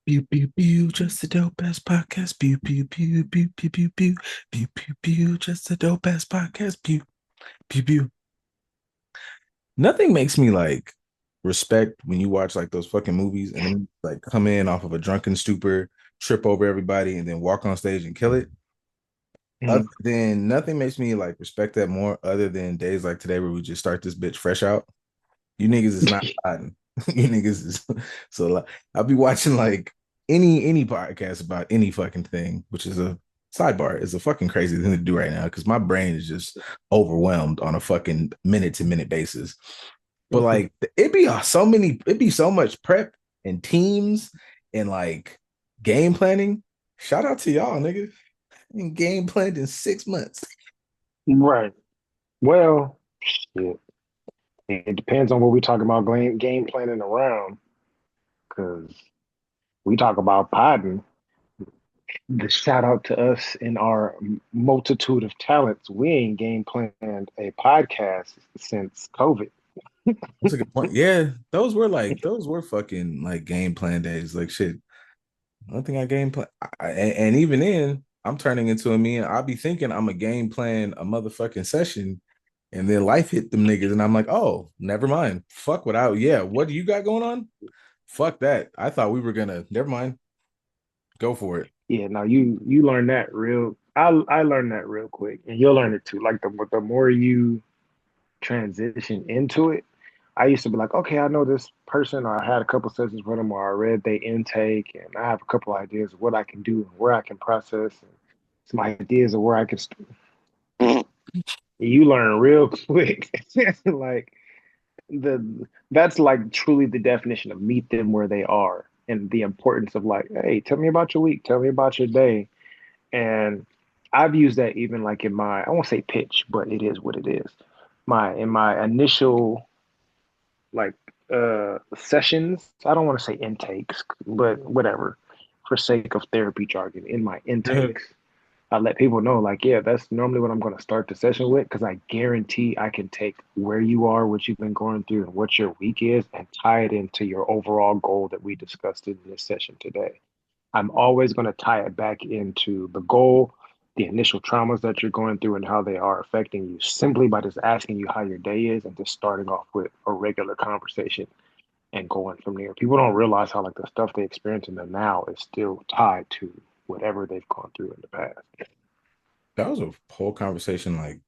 Pew pew pew, just the dope ass podcast. Pew pew pew pew pew pew pew pew pew pew, just the dope ass podcast. Pew pew pew. Nothing makes me like respect when you watch like those fucking movies and then like come in off of a drunken stupor, trip over everybody, and then walk on stage and kill it. Other Mhm. than nothing makes me like respect that more other than days like today where we just start this bitch fresh out. You niggas is not hiding. You niggas is so like, I'll be watching like any podcast about any fucking thing, which is a sidebar. It's a fucking crazy thing to do right now because my brain is just overwhelmed on a fucking minute to minute basis. But like it'd be so much prep and teams and like game planning. Shout out to y'all, nigga. And game planned in 6 months. Right. Well, shit. It depends on what we talk about game planning around, because we talk about podding. The shout out to us in our multitude of talents. We ain't game planned a podcast since COVID. That's a good point. Yeah, those were fucking like game plan days. Like shit. I don't think I game plan, and even then, I'm turning into a meme. I'll be thinking I'm a game plan a motherfucking session, and then life hit them niggas, and I'm like, oh, never mind. Fuck what I. Yeah, what do you got going on? Fuck that. I thought we were gonna. Never mind. Go for it. Yeah, now you learn that real. I learned that real quick, and you'll learn it too. Like the more you transition into it, I used to be like, okay, I know this person, or I had a couple sessions with them, or I read their intake, and I have a couple ideas of what I can do and where I can process, and some ideas of where I can. You learn real quick, like that's like truly the definition of meet them where they are, and the importance of like, hey, tell me about your week, tell me about your day, and I've used that even like in my, I won't say pitch, but it is what it is. In my initial like sessions. I don't want to say intakes, but whatever, for sake of therapy jargon, in my intakes, I let people know like, yeah, that's normally what I'm going to start the session with because I guarantee I can take where you are, what you've been going through, and what your week is, and tie it into your overall goal that we discussed in this session today. I'm always going to tie it back into the goal, the initial traumas that you're going through, and how they are affecting you simply by just asking you how your day is and just starting off with a regular conversation and going from there. People don't realize how like the stuff they experience in the now is still tied to whatever they've gone through in the past. That was a whole conversation. Like,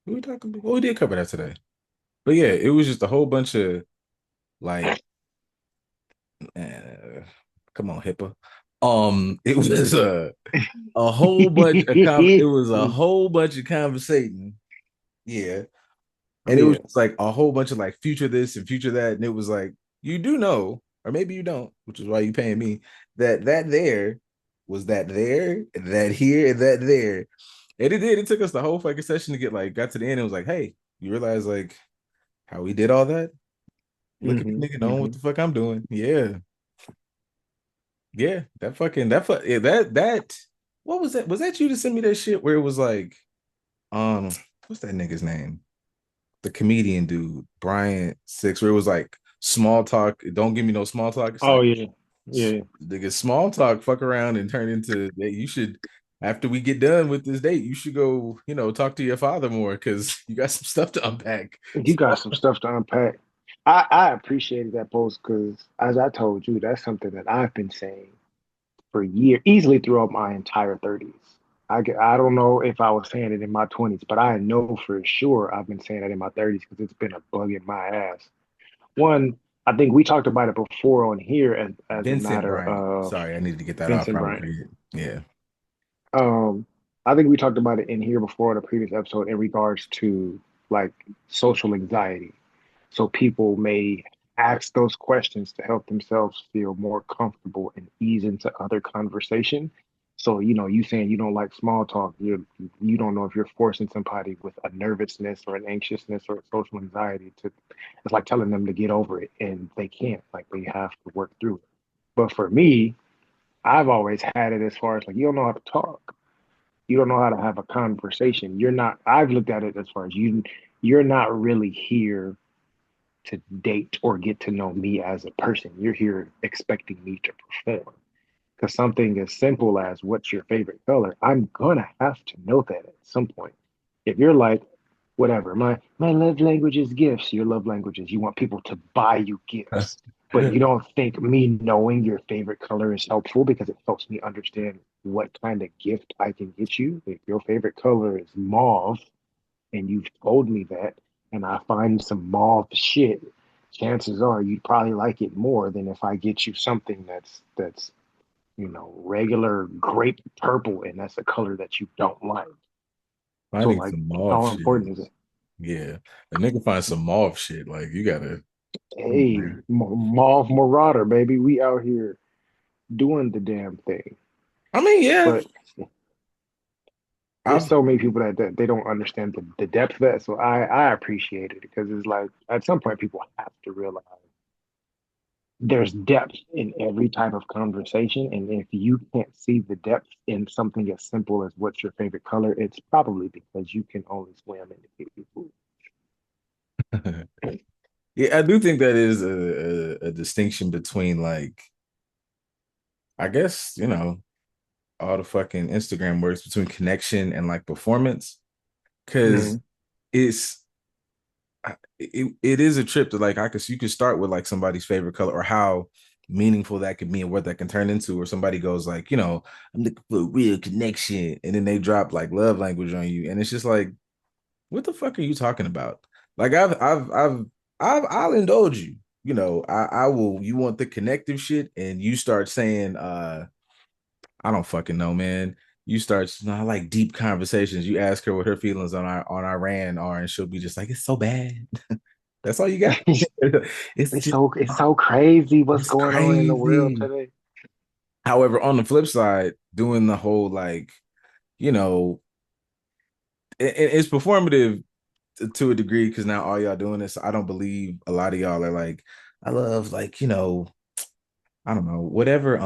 what we talking about? Well, we did cover that today. But yeah, it was just a whole bunch of like, uh, come on, HIPAA. It was a whole bunch of it was a whole bunch of conversating. Yeah. And it was Yeah. just like a whole bunch of like future this and future that. And it was like, you do know, or maybe you don't, which is why you paying me, that there was that there, that here, and that there. And it did. It took us the whole fucking session to get like got to the end. It was like, hey, you realize like how we did all that? Look at hmm me nigga knowing what hmm the fuck I'm doing. Yeah. Yeah. Yeah, that what was that? Was that you to send me that shit where it was like, um, what's that nigga's name? The comedian dude, Brian Six, where it was like small talk. Don't give me no small talk. It's Oh like yeah, yeah. nigga, small talk, fuck around and turn into hey, you should after we get done with this date, you should go, talk to your father more because you got some stuff to unpack. You got some stuff to unpack. I appreciated that post because, as I told you, that's something that I've been saying for years, easily throughout my entire 30s. I don't know if I was saying it in my 20s, but I know for sure I've been saying it in my 30s because it's been a bug in my ass. One, I think we talked about it before on here as a Vincent matter Bryant. of Sorry, I needed to get that off. Vincent Probably Bryant. forget. Yeah. Um, I think we talked about it in here before in a previous episode in regards to like social anxiety. So people may ask those questions to help themselves feel more comfortable and ease into other conversation. So, you saying you don't like small talk, you don't know if you're forcing somebody with a nervousness or an anxiousness or social anxiety to, it's like telling them to get over it and they can't, like they have to work through it. But for me, I've always had it as far as like you don't know how to talk. You don't know how to have a conversation. I've looked at it as far as you're not really here to date or get to know me as a person. You're here expecting me to perform. Because something as simple as what's your favorite color, I'm gonna have to know that at some point. If you're like, whatever, my love language is gifts, your love language is you want people to buy you gifts, but you don't think me knowing your favorite color is helpful because it helps me understand what kind of gift I can get you. If your favorite color is mauve and you've told me that, and I find some mauve shit, chances are you'd probably like it more than if I get you something that's regular grape purple, and that's a color that you don't like. So, Finding like, some mauve how shit important is is, it? yeah. A nigga find some mauve shit. Like you gotta, come on, Hey, man. Mauve Marauder, baby, we out here doing the damn thing. I mean, yeah, But there's I've so many people that they don't understand the depth of that. So I appreciate it because it's like at some point people have to realize there's depth in every type of conversation. And if you can't see the depth in something as simple as what's your favorite color, it's probably because you can only swim in the people. yeah, I do think that is a distinction between like, I guess, all the fucking Instagram words between connection and like performance. Cause Mm, it's it is a trip to like I could you could start with like somebody's favorite color or how meaningful that could be and what that can turn into, or somebody goes like, I'm looking for a real connection, and then they drop like love language on you, and it's just like, what the fuck are you talking about? Like I'll indulge you. I will. You want the connective shit, and you start saying, I don't fucking know, man. You start, I like deep conversations. You ask her what her feelings on Iran are, and she'll be just like, it's so bad. That's all you got. It's just, it's so crazy what's it's going on in the world crazy. today. However, on the flip side, doing the whole like, you know, it's performative to a degree because now all y'all doing this. I don't believe a lot of y'all are like, I love like, I don't know, whatever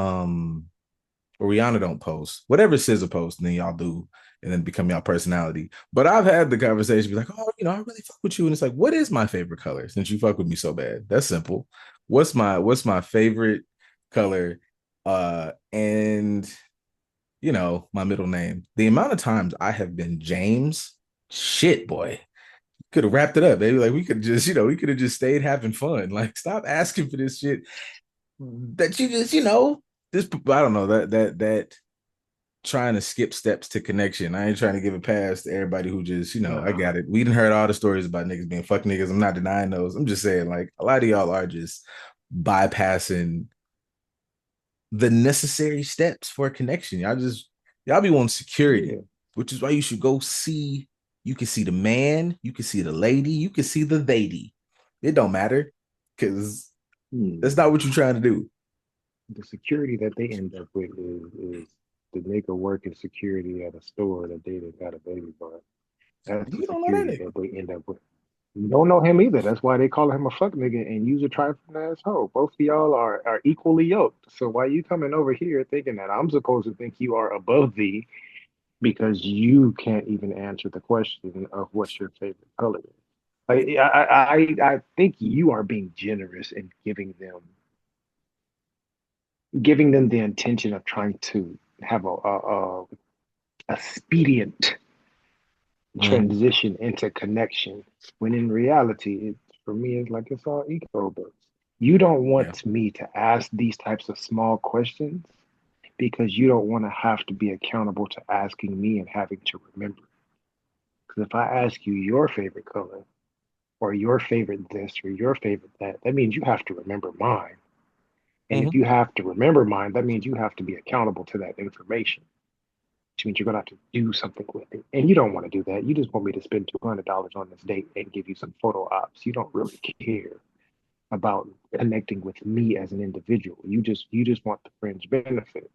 or Rihanna don't post, whatever SZA posts, and then y'all do, and then become y'all personality. But I've had the conversation, be like, oh, I really fuck with you, and it's like, what is my favorite color? Since you fuck with me so bad, that's simple. What's my favorite color? And my middle name. The amount of times I have been James, shit, boy. Could have wrapped it up, baby. Like we could just, we could have just stayed having fun. Like, stop asking for this shit that you just, this. I don't know that trying to skip steps to connection. I ain't trying to give a pass to everybody who just, I No, got it. We didn't heard all the stories about niggas being fuck niggas. I'm not denying those. I'm just saying, like, a lot of y'all are just bypassing the necessary steps for a connection. Y'all be wanting security, yeah. which is why you should go see. You can see the man, you can see the lady, you can see the lady. It don't matter because that's not Hmm. what you're trying to do. The security that they end up with is the nigga working security at a store that they done got a baby by. That's the You don't know that security nigga. that they end up with. You don't know him either. That's why they call him a fuck nigga and use a trifling asshole. Both of y'all are equally yoked. So why you coming over here thinking that I'm supposed to think you are above thee because you can't even answer the question of what's your favorite color? I think you are being generous in giving them the intention of trying to have a expedient Mhm. transition into connection when in reality for me it's like it's all ego based. You don't Yeah. want me to ask these types of small questions because you don't want to have to be accountable to asking me and having to remember, because if I ask you your favorite color or your favorite this or your favorite that, that means you have to remember mine. And if Mhm. you have to remember mine, that means you have to be accountable to that information, which means you're gonna have to do something with it. And you don't want to do that. You just want me to spend $200 on this date and give you some photo ops. You don't really care about connecting with me as an individual. You just want the fringe benefit.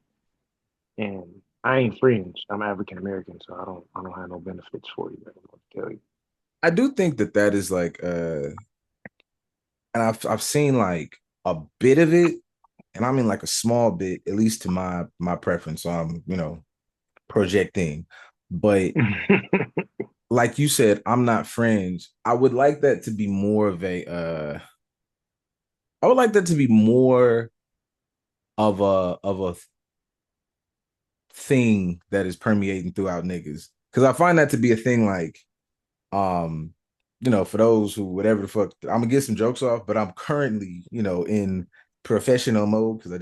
And I ain't fringe. I'm African American, so I don't have no benefits for you. I don't know what to tell you. I do think that is like and I've seen like a bit of it, and I mean like a small bit, at least to my preference. So I'm, projecting. But like you said, I'm not fringe. I would like that to be more of a I would like that to be more of a thing that is permeating throughout niggas. Cause I find that to be a thing like, um, for those who whatever the fuck, I'm gonna get some jokes off, but I'm currently, in professional mode because I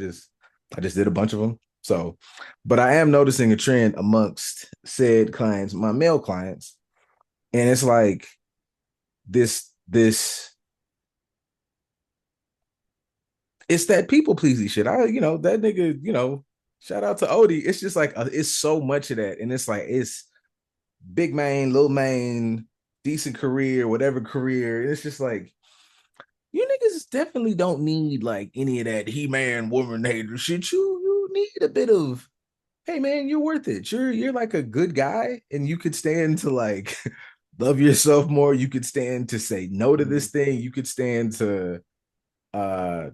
just did a bunch of them. So, but I am noticing a trend amongst said clients, my male clients, and it's like this it's that people pleasing shit. That nigga, shout out to Odie. It's just like it's so much of that, and it's like it's big man, little man, decent career, whatever career. It's just like you niggas definitely don't need like any of that he man woman hater shit. You need a bit of hey man, you're worth it. You're like a good guy, and you could stand to like love yourself more. You could stand to say no to this Mhm. thing. You could stand to uh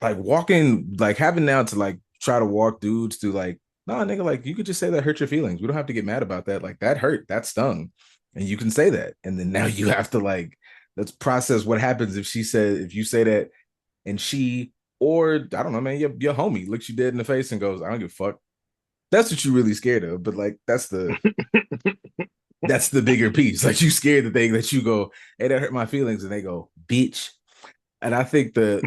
like walking, like having now to like try to walk dudes to like, nah, nigga, like you could just say that hurt your feelings. We don't have to get mad about that. Like that hurt, that stung. And you can say that. And then now you have to like, let's process what happens if you say that and she, or I don't know, man, your homie looks you dead in the face and goes, I don't give a fuck. That's what you're really scared of. But like, that's the bigger piece. Like you scared the thing that you go, hey, that hurt my feelings. And they go, bitch, and I think the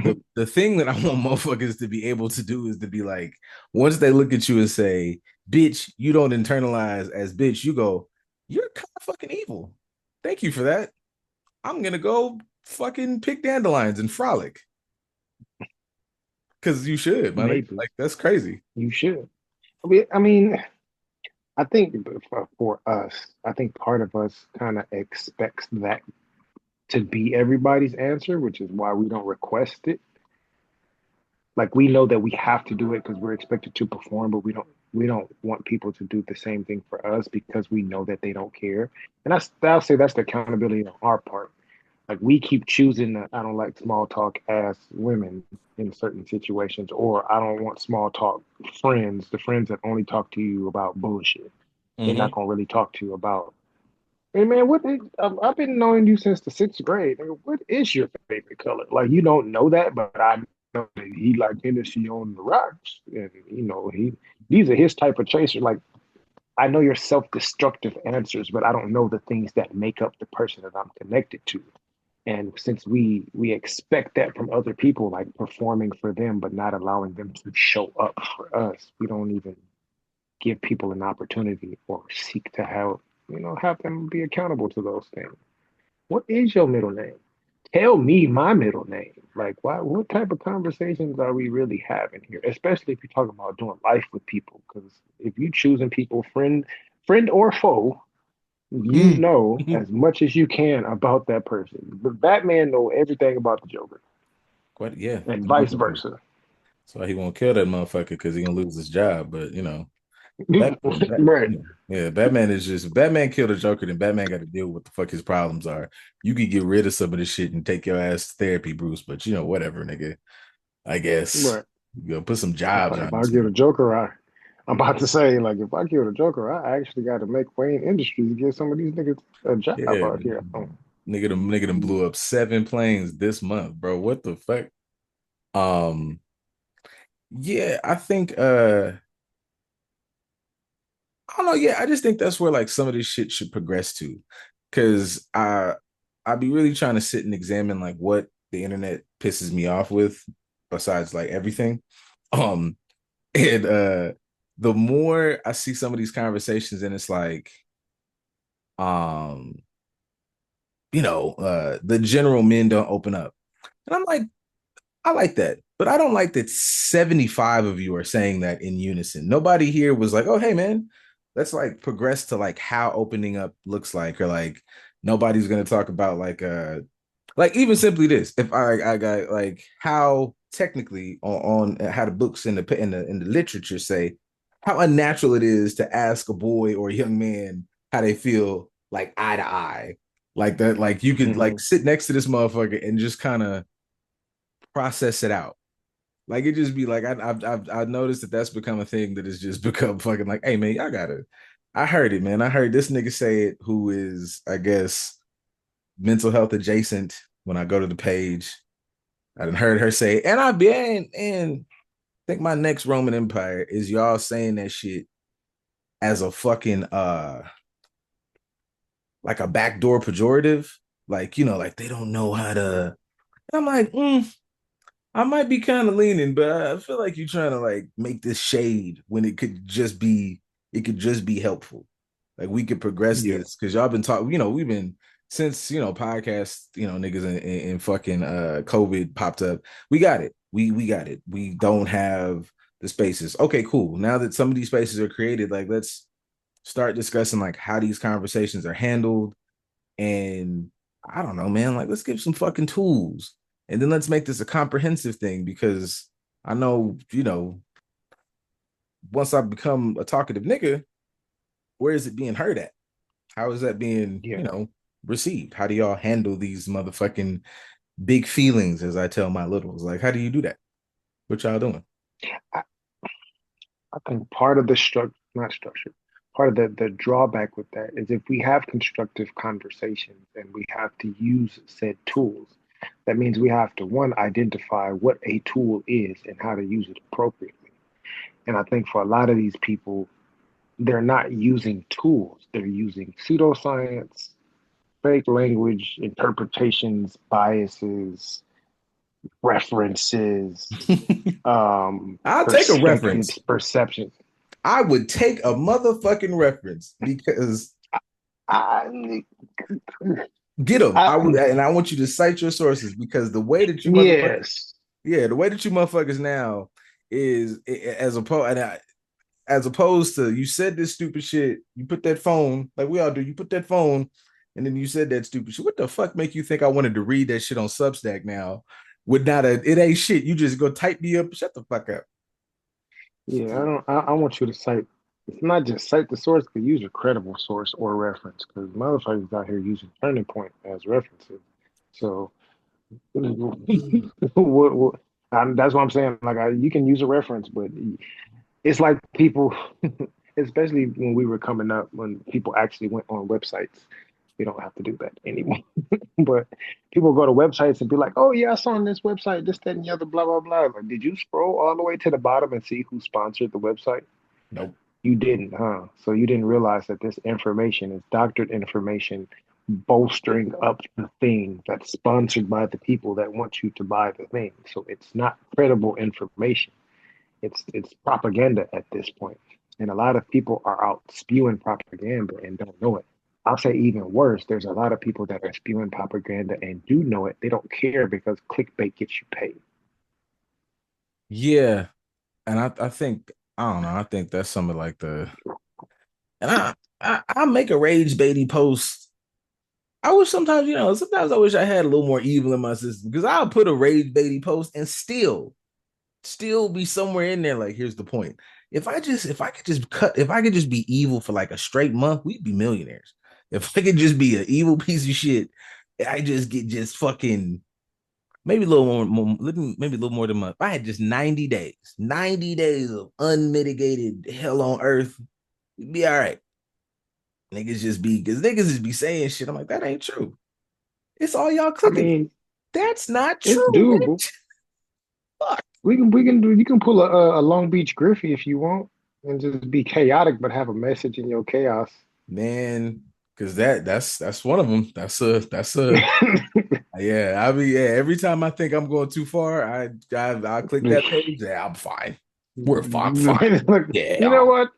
thing that I want motherfuckers to be able to do is to be like, once they look at you and say, bitch, you don't internalize as bitch, you go, you're kind of fucking evil. Thank you for that. I'm gonna go fucking pick dandelions and frolic. Cause you should, man. Maybe Like that's crazy. you should. I mean, I think for us, I think part of us kind of expects that to be everybody's answer, which is why we don't request it. Like we know that we have to do it because we're expected to perform, but we don't want people to do the same thing for us because we know that they don't care. And I'll say that's the accountability on our part. Like we keep choosing the I don't like small talk as women in certain situations, or I don't want small talk friends, the friends that only talk to you about bullshit. They're not Mm-hmm. gonna really talk to you about, hey man, I've been knowing you since the sixth grade. Nigga, what is your favorite color? Like you don't know that, but I know that he like Hennessy on the rocks, and these are his type of chaser. Like I know your self-destructive answers, but I don't know the things that make up the person that I'm connected to. And since we expect that from other people, like performing for them, but not allowing them to show up for us, we don't even give people an opportunity or seek to have them be accountable to those things. What is your middle name? Tell me my middle name. Like, what type of conversations are we really having here? Especially if you're talking about doing life with people. Because if you choosing people, friend or foe, you know Mm-hmm. as much as you can about that person. But Batman know everything about the Joker, Quite yeah. and vice versa. So he won't kill that motherfucker because he gonna lose his job. But Right, Yeah, Batman is just Batman killed a Joker, then Batman got to deal with what the fuck his problems are. You could get rid of some of this shit and take your ass to therapy, Bruce. But whatever, nigga. I guess right. you go put some If jobs I, if on I this get a motherfucker. Joker, I'm about to say, like, if I kill the Joker, I actually got to make Wayne Industries to get some of these niggas a job Yeah, out here. Oh, nigga them blew up 7 planes this month, bro. What the fuck? Um, yeah, I think I don't know. Yeah, I just think that's where like some of this shit should progress to, because I'd be really trying to sit and examine like what the internet pisses me off with, besides like everything. Um, and the more I see some of these conversations, and it's like, um, the general men don't open up, and I'm like, I like that. But I don't like that 75 of you are saying that in unison. Nobody here was like, oh, hey, man, let's like progress to like how opening up looks like, or like nobody's going to talk about like even simply this. If I got like how technically on how the books in the literature say how unnatural it is to ask a boy or a young man how they feel like eye to eye. Like that, like you could like hmm sit next to this motherfucker and just kind of process it out. Like it just be like I've noticed that that's become a thing that has just become fucking like, hey man, y'all gotta. I heard it, man. I heard this nigga say it, who is I guess mental health adjacent. When I go to the page, I done heard her say, it. And I be and think my next Roman Empire is y'all saying that shit as a fucking like a backdoor pejorative. Like, like they don't know how to. I'm like, I might be kind of leaning, but I feel like you're trying to like make this shade when it could just be helpful. Like we could progress Yeah, this because y'all been talking, we've been since podcasts, niggas in fucking COVID popped up. We got it. We got it. We don't have the spaces. Okay, cool. Now that some of these spaces are created, like let's start discussing like how these conversations are handled. And I don't know, man, like let's give some fucking tools. And then let's make this a comprehensive thing because I know, once I become a talkative nigga, where is it being heard at? How is that being, yeah. received? How do y'all handle these motherfucking big feelings, as I tell my littles? Like, how do you do that? What y'all doing? I, I think part of the structure, not structure, part of the drawback with that is if we have constructive conversations and we have to use said tools, that means we have to one identify what a tool is and how to use it appropriately. And I think for a lot of these people, they're not using tools; they're using pseudoscience, fake language, interpretations, biases, references, I'll take a perspectives, reference. perceptions. I would take a motherfucking reference because I, get them. I, I would, and I want you to cite your sources because the way that you motherfuckers, yes, yeah, the way that you motherfuckers now is as opposed to you said this stupid shit, you put that phone like we all do, you put that phone, and then you said that stupid shit. What the fuck make you think I wanted to read that shit on Substack now? With not a, it ain't shit. You just go type me up. Shut the fuck up. yeah. I don't. I want you to cite. It's not just cite the source, but use a credible source or reference, because motherfuckers out here using Turning Point as references. So, what, that's what I'm saying. Like, you can use a reference, but it's like people, especially when we were coming up, when people actually went on websites. We don't have to do that anymore. But people go to websites and be like, "Oh yeah, I saw on this website this, that, and the other, blah blah blah." Like, did you scroll all the way to the bottom and see who sponsored the website? Nope. You didn't, huh? So you didn't realize that this information is doctored information, bolstering up the thing that's sponsored by the people that want you to buy the thing. So it's not credible information. It's propaganda at this point, and a lot of people are out spewing propaganda and don't know it. I'll say even worse. There's a lot of people that are spewing propaganda and do know it. They don't care because clickbait gets you paid. Yeah, and I think I don't know. I think that's some of like the and I make a rage baity post. I wish sometimes sometimes I wish I had a little more evil in my system because I'll put a rage baity post and still be somewhere in there. Like, here's the point. If I could just be evil for like a straight month, we'd be millionaires. If I could just be an evil piece of shit, I just get just fucking maybe a little maybe a little more than a month. If I had just 90 days of unmitigated hell on earth, we'd be all right. Niggas just be because niggas just be saying shit. I'm like, that ain't true. It's all y'all I clicking. mean, That's not it's true, doable. bitch. Fuck. We can do. You can pull a Long Beach Griffey if you want, and just be chaotic, but have a message in your chaos. Man, because that's one of them. That's a yeah. I mean, yeah. Every time I think I'm going too far, I click that page. Yeah, I'm fine. We're fine. Fine. Look, Yeah, you know what?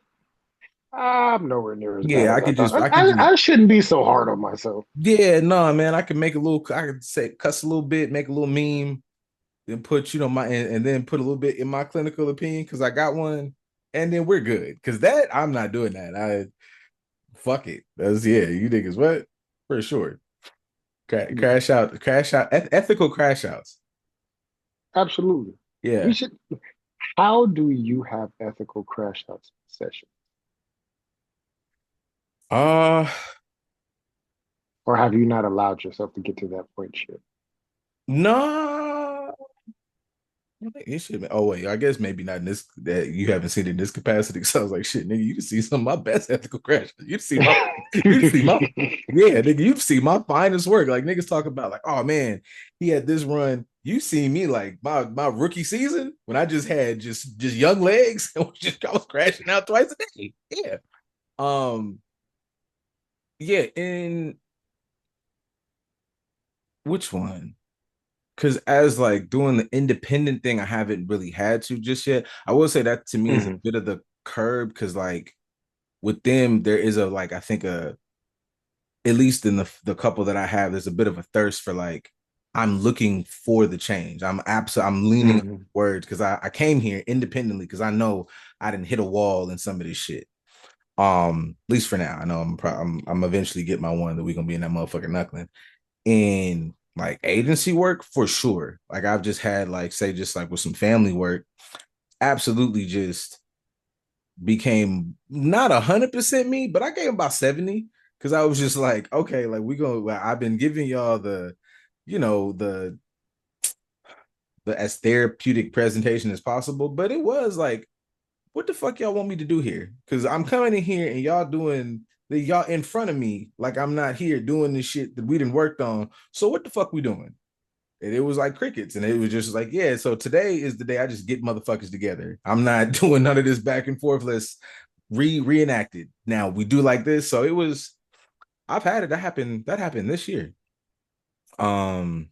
I'm nowhere near as bad yeah. as I I could thought. just I could just I shouldn't be so hard on myself. yeah. No, man. I could make a little. I could say cuss a little bit, make a little meme, then put my and then put a little bit in my clinical opinion because I got one, and then we're good. Because that I'm not doing that. I fuck it. That's yeah. You niggas what for sure. Yeah, Crash out, ethical crash outs. absolutely. We Yeah. should. How do you have ethical crash out session, Uh, or have you not allowed yourself to get to that point yet? no. I think it should be. Oh wait, I guess maybe not in this. That you haven't seen it in this capacity. So I was like, shit, nigga, you can see some of my best ethical crash. You see my, you see my, yeah, nigga, you see my finest work. Like niggas talk about, like, oh man, he had this run. you see me like my rookie season when I just had just young legs and I was crashing out twice a day. Yeah. Um. Yeah. In which one? Because as like doing the independent thing, I haven't really had to just yet. I will say that to me is a Hmm. bit of the curb because like with them, there is a like I think a at least in the couple that I have, there's a bit of a thirst for like I'm looking for the change. I'm leaning on Hmm. words because I came here independently because I know I didn't hit a wall in some of this shit. At least for now. I know I'm eventually get my one that we're gonna be in that motherfucker knuckling. And like agency work for sure. Like I've just had like say just like with some family work, absolutely just became not 100% me, but I gave about 70 because I was just like, okay, like we go. Well, I've been giving y'all the, you know, the as therapeutic presentation as possible, but it was like, what the fuck y'all want me to do here? Because I'm coming in here and y'all doing the y'all in front of me like I'm not here doing this shit that we didn't worked on. So what the fuck we doing? And it was like crickets. And it was just like, yeah, so today is the day I just get motherfuckers together. I'm not doing none of this back and forth. Let's reenact it. Now we do like this. So it was, I've had it. That happened this year. Um,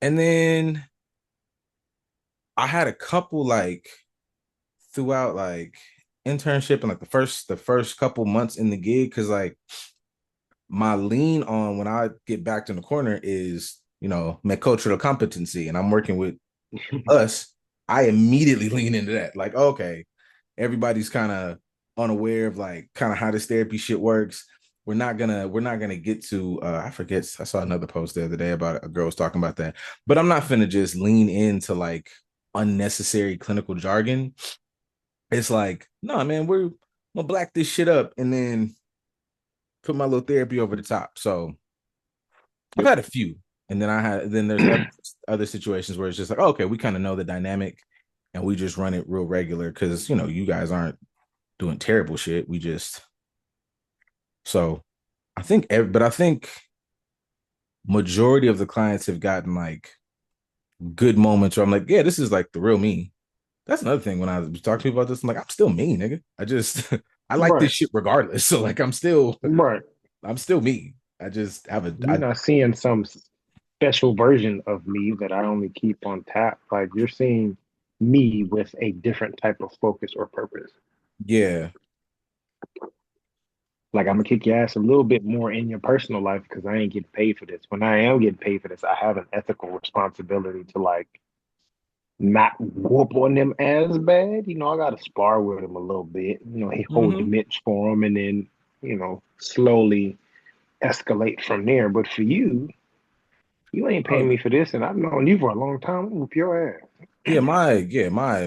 and then I had a couple like throughout like internship and like the first couple months in the gig, because like my lean on when I get backed in the corner is, my cultural competency. And I'm working with us, I immediately lean into that. Like, okay, everybody's kind of unaware of like kind of how this therapy shit works. We're not gonna get to I forget, I saw another post the other day about a girl was talking about that. But I'm not finna just lean into like unnecessary clinical jargon. It's like, no, nah, man, we're gonna black this shit up and then put my little therapy over the top. So I've Yep. had a few, and then there's other situations where it's just like, oh, okay, we kind of know the dynamic, and we just run it real regular because you guys aren't doing terrible shit. We just so but I think majority of the clients have gotten like good moments where I'm like, yeah, this is like the real me. That's another thing when I was talking to people about this, I'm like, I'm still me, nigga. I just I like this Right. shit regardless. So like, Right. I'm still me. I just have a You're not seeing some special version of me that I only keep on tap. Like you're seeing me with a different type of focus or purpose. yeah. Like I'm gonna kick your ass a little bit more in your personal life because I ain't getting paid for this. When I am getting paid for this, I have an ethical responsibility to like not whoop on them as bad. I gotta spar with him a little bit. He hold the Mm-hmm. mitts for him and then, slowly escalate from there. But for you ain't Oh paying me for this, and I've known you for a long time. I'm gonna whoop your ass.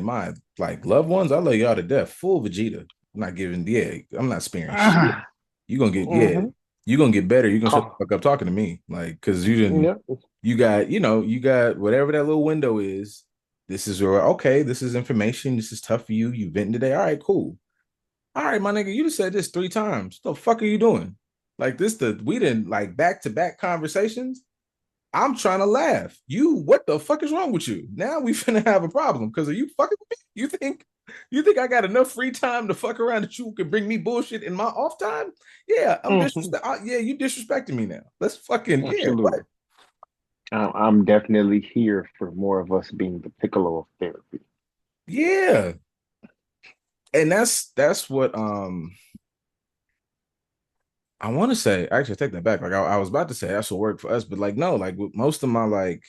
my like loved ones, I love y'all to death. Full Vegeta. I'm not giving, yeah, I'm not sparing shit. Ah, You gonna get, yeah, mm-hmm. you gonna get better. You gonna shut Call. the fuck up talking to me. Like, cause Yep. you got whatever that little window is. This is where, okay, this is information. This is tough for you. You venting today. All right, cool. All right, my nigga, you just said this 3 times. What the fuck are you doing? Like we didn't like back to back conversations. I'm trying to laugh. What the fuck is wrong with you? Now we finna have a problem because are you fucking with me? You think I got enough free time to fuck around that you can bring me bullshit in my off time? Yeah, I'm Hmm. disrespect. Yeah, you disrespecting me now. Let's fucking yeah. What? Absolutely. I'm definitely here for more of us being the piccolo of therapy. Yeah, and that's what I want to say. Actually, I take that back. Like I was about to say that's what worked for us, but like no, like with most of my like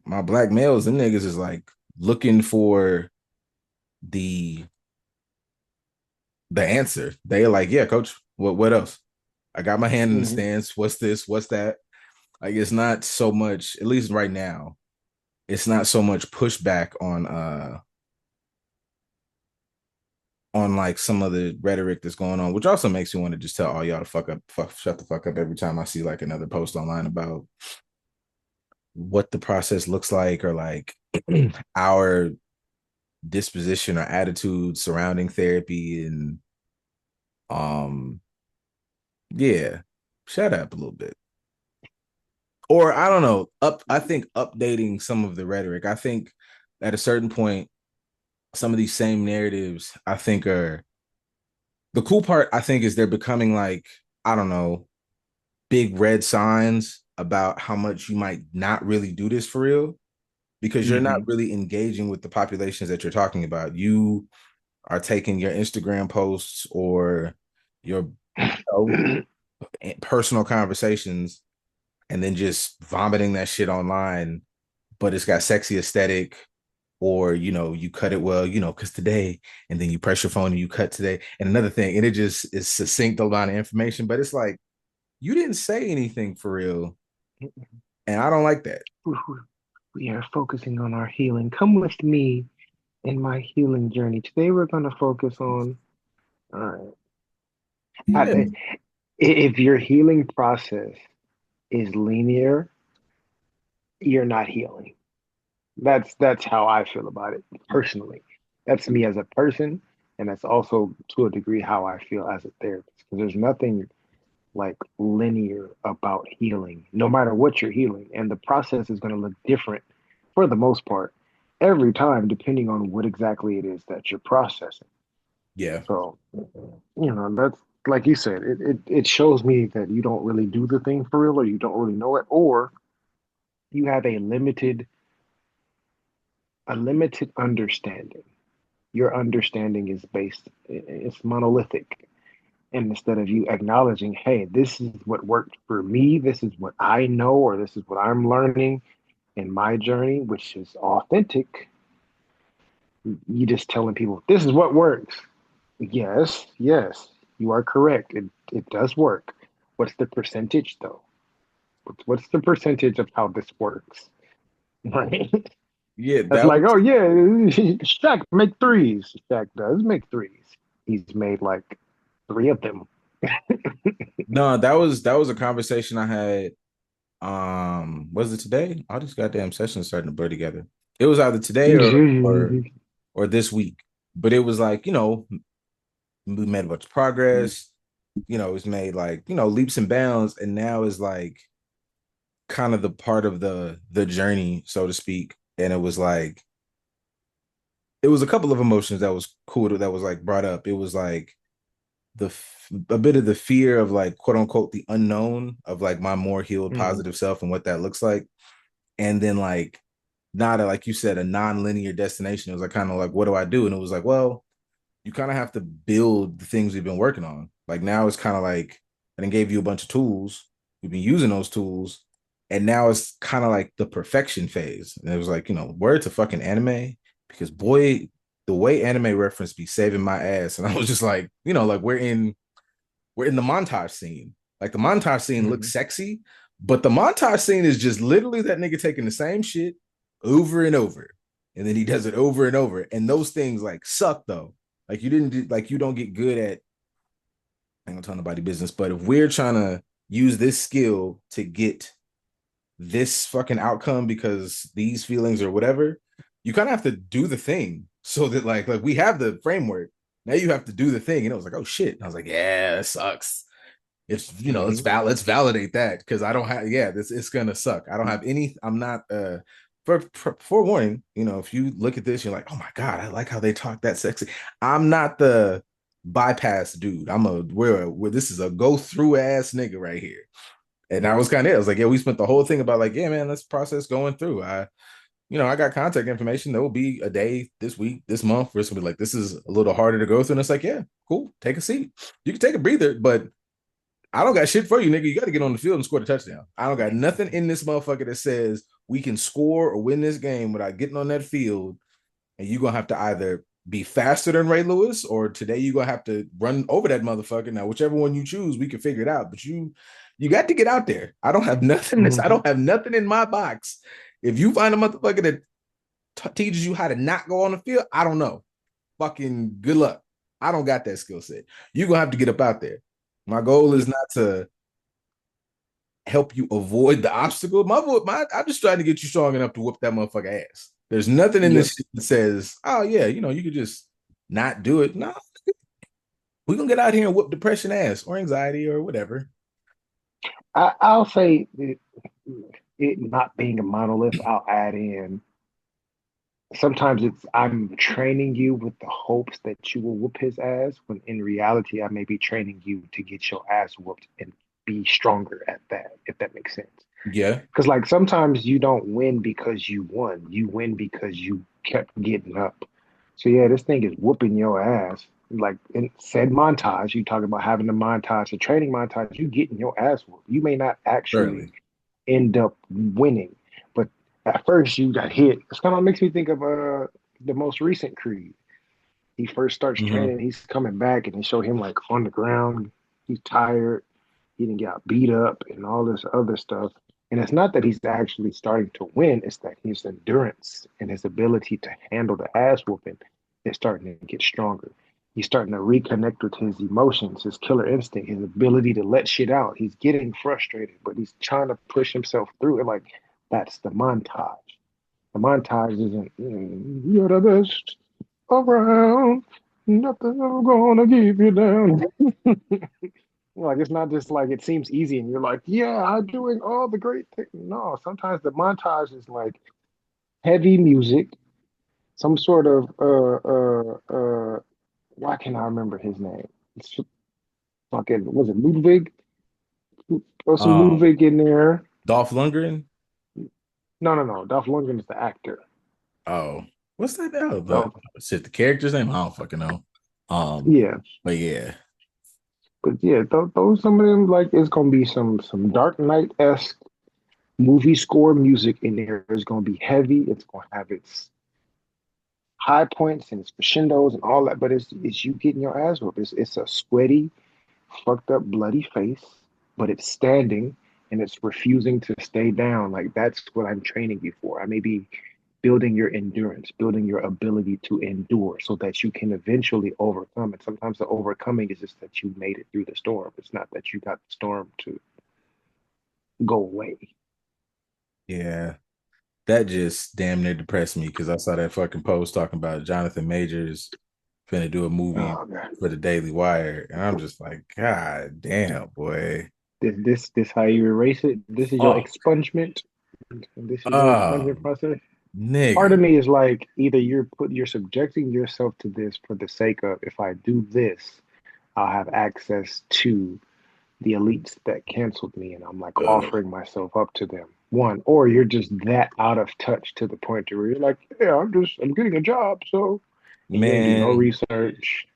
my black males, them niggas is like looking for the the answer. They like, yeah, coach, what else? I got my hand in the Hmm. stands. What's this? What's that? Like it's not so much, at least right now, it's not so much pushback on like some of the rhetoric that's going on, which also makes me want to just tell all y'all to shut the fuck up every time I see like another post online about what the process looks like or like our disposition or attitude surrounding therapy and um yeah, shut up a little bit. or I don't know, I think updating some of the rhetoric. I think at a certain point, some of these same narratives, I think are the cool part, I think, is they're becoming like, I don't know, big red signs about how much you might not really do this for real because you're not Hmm. really engaging with the populations that you're talking about. You are taking your Instagram posts or your know, personal conversations and then just vomiting that shit online, but it's got sexy aesthetic, or you cut it well, because today, and then you press your phone and you cut today and another thing, and it just is succinct amount of information, but it's like you didn't say anything for real, and I don't like that. We are focusing on our healing. Come with me in my healing journey. Today we're going to focus on uh, Yeah, I- if your healing process is linear, you're not healing. That's how I feel about it personally. That's me as a person, and that's also to a degree how I feel as a therapist. Because there's nothing like linear about healing, no matter what you're healing, and the process is going to look different for the most part every time, depending on what exactly it is that you're processing. yeah, So, that's like you said, it shows me that you don't really do the thing for real, or you don't really know it, or you have a limited understanding. Your understanding is based, it's monolithic. And instead of you acknowledging, hey, this is what worked for me, this is what I know, or this is what I'm learning in my journey, which is authentic, you just telling people this is what works. Yes, yes, you are correct. It does work. What's the percentage though? What's the percentage of how this works? Right? yeah. That's That like, was oh yeah, Shaq make threes. Shaq does make threes. He's made like three of them. no, that was a conversation I had. Was it today? All these goddamn sessions starting to blur together. It was either today or this week, but it was like we made a bunch of progress. It's made like leaps and bounds, and now is like kind of the part of the journey, so to speak. And it was like it was a couple of emotions that was cool that was like brought up. It was like a bit of the fear of like quote unquote the unknown of like my more healed Mhm. positive self and what that looks like, and then like not like you said a non-linear destination. It was like kind of like what do I do, and it was like well you kind of have to build the things we've been working on. Like now it's kind of like I then gave you a bunch of tools. We've been using those tools, and now it's kind of like the perfection phase. And it was like word to fucking anime because boy, the way anime reference be saving my ass, and I was just like like we're in the montage scene. Like the montage scene looks Mhm. sexy, but the montage scene is just literally that nigga taking the same shit over and over. And then he does it over and over. And those things like suck though. Like you didn't do, like you don't get good at I ain't gonna tell nobody business, but if we're trying to use this skill to get this fucking outcome because these feelings or whatever, you kind of have to do the thing so that like we have the framework. Now you have to do the thing. And it was like, oh shit. And I was like, yeah, that sucks. It's Mhm. let's validate that because I don't have this it's gonna suck. I don't have any. I'm not for forewarning. If you look at this, you're like, oh my god, I like how they talk that sexy. I'm not the bypass dude. I'm a where this is a go through ass nigga right here. And that was kind of it. I was like, yeah, we spent the whole thing about like, yeah, man, let's process going through. I got contact information. There will be a day this week, this month, where it's gonna be like, this is a little harder to go through. And it's like, yeah, cool, take a seat. You can take a breather, but I don't got shit for you, nigga. You got to get on the field and score the touchdown. I don't got nothing in this motherfucker that says we can score or win this game without getting on that field. And you're gonna have to either be faster than Ray Lewis, or today you're gonna have to run over that motherfucker. Now, whichever one you choose, we can figure it out. But you got to get out there. I don't have nothing. I Mhm. don't have nothing in my box. If you find a motherfucker that teaches you how to not go on the field, I don't know. Fucking good luck. I don't got that skill set. You're gonna have to get up out there. My goal is Yeah. not to help you avoid the obstacle. I'm just trying to get you strong enough to whoop that motherfucker ass. There's nothing in Yep. this shit that says, oh yeah, you could just not do it. No, we're gonna get out here and whoop depression ass or anxiety or whatever. I'll say it not being a monolith. I'll add in sometimes it's I'm training you with the hopes that you will whoop his ass, when in reality I may be training you to get your ass whooped and be stronger at that, if that makes sense. Yeah, Because like sometimes you don't win because you won. You win because you kept getting up. So yeah, this thing is whooping your ass. Like in said montage, you talk about having a montage, a training montage, you getting your ass whooped. You may not actually early. end up winning, but at first you got hit. It's kind of makes me think of the most recent Creed. He first starts Mm-hmm. training, he's coming back, and they show him like on the ground. He's tired, he didn't get beat up and all this other stuff. And it's not that he's actually starting to win, it's that his endurance and his ability to handle the ass whooping is starting to get stronger. He's starting to reconnect with his emotions, his killer instinct, his ability to let shit out. He's getting frustrated, but he's trying to push himself through it. Like that's the montage. The montage isn't, you're the best around, nothing's ever gonna keep you down. Like it's not just like it seems easy and you're like, yeah, I'm doing all the great things. No, sometimes the montage is like heavy music, some sort of why can't I remember his name? It's fucking was it Ludwig? Throw some Um, Ludwig in there. Dolph Lundgren. No, no, no. Dolph Lundgren is the actor. Oh, what's that now? The Dolph, shit, the character's name? I don't fucking know. Um, yeah, but yeah, but yeah, those some of them like it's gonna be some Dark Knight esque movie score music in there. It's gonna be heavy. It's gonna have its high points and its crescendos and all that, but it's you getting your ass whooped. It's a sweaty, fucked up, bloody face, but it's standing and it's refusing to stay down. Like that's what I'm training you for. I may be building your endurance, building your ability to endure so that you can eventually overcome it. Sometimes the overcoming is just that you made it through the storm. It's not that you got the storm to go away. yeah. That just damn near depressed me because I saw that fucking post talking about Jonathan Majors finna do a movie Oh god. for the Daily Wire, and I'm just like, God damn, boy. This how you erase it. This is your Fuck. expungement. This is your expungement Um, process. Part nigga. of me is like either you're subjecting yourself to this for the sake of if I do this, I'll have access to the elites that canceled me and I'm like Ugh. offering myself up to them. One, or you're just that out of touch to the point to where you're like, yeah, I'm getting a job, so and you didn't do no Man, research.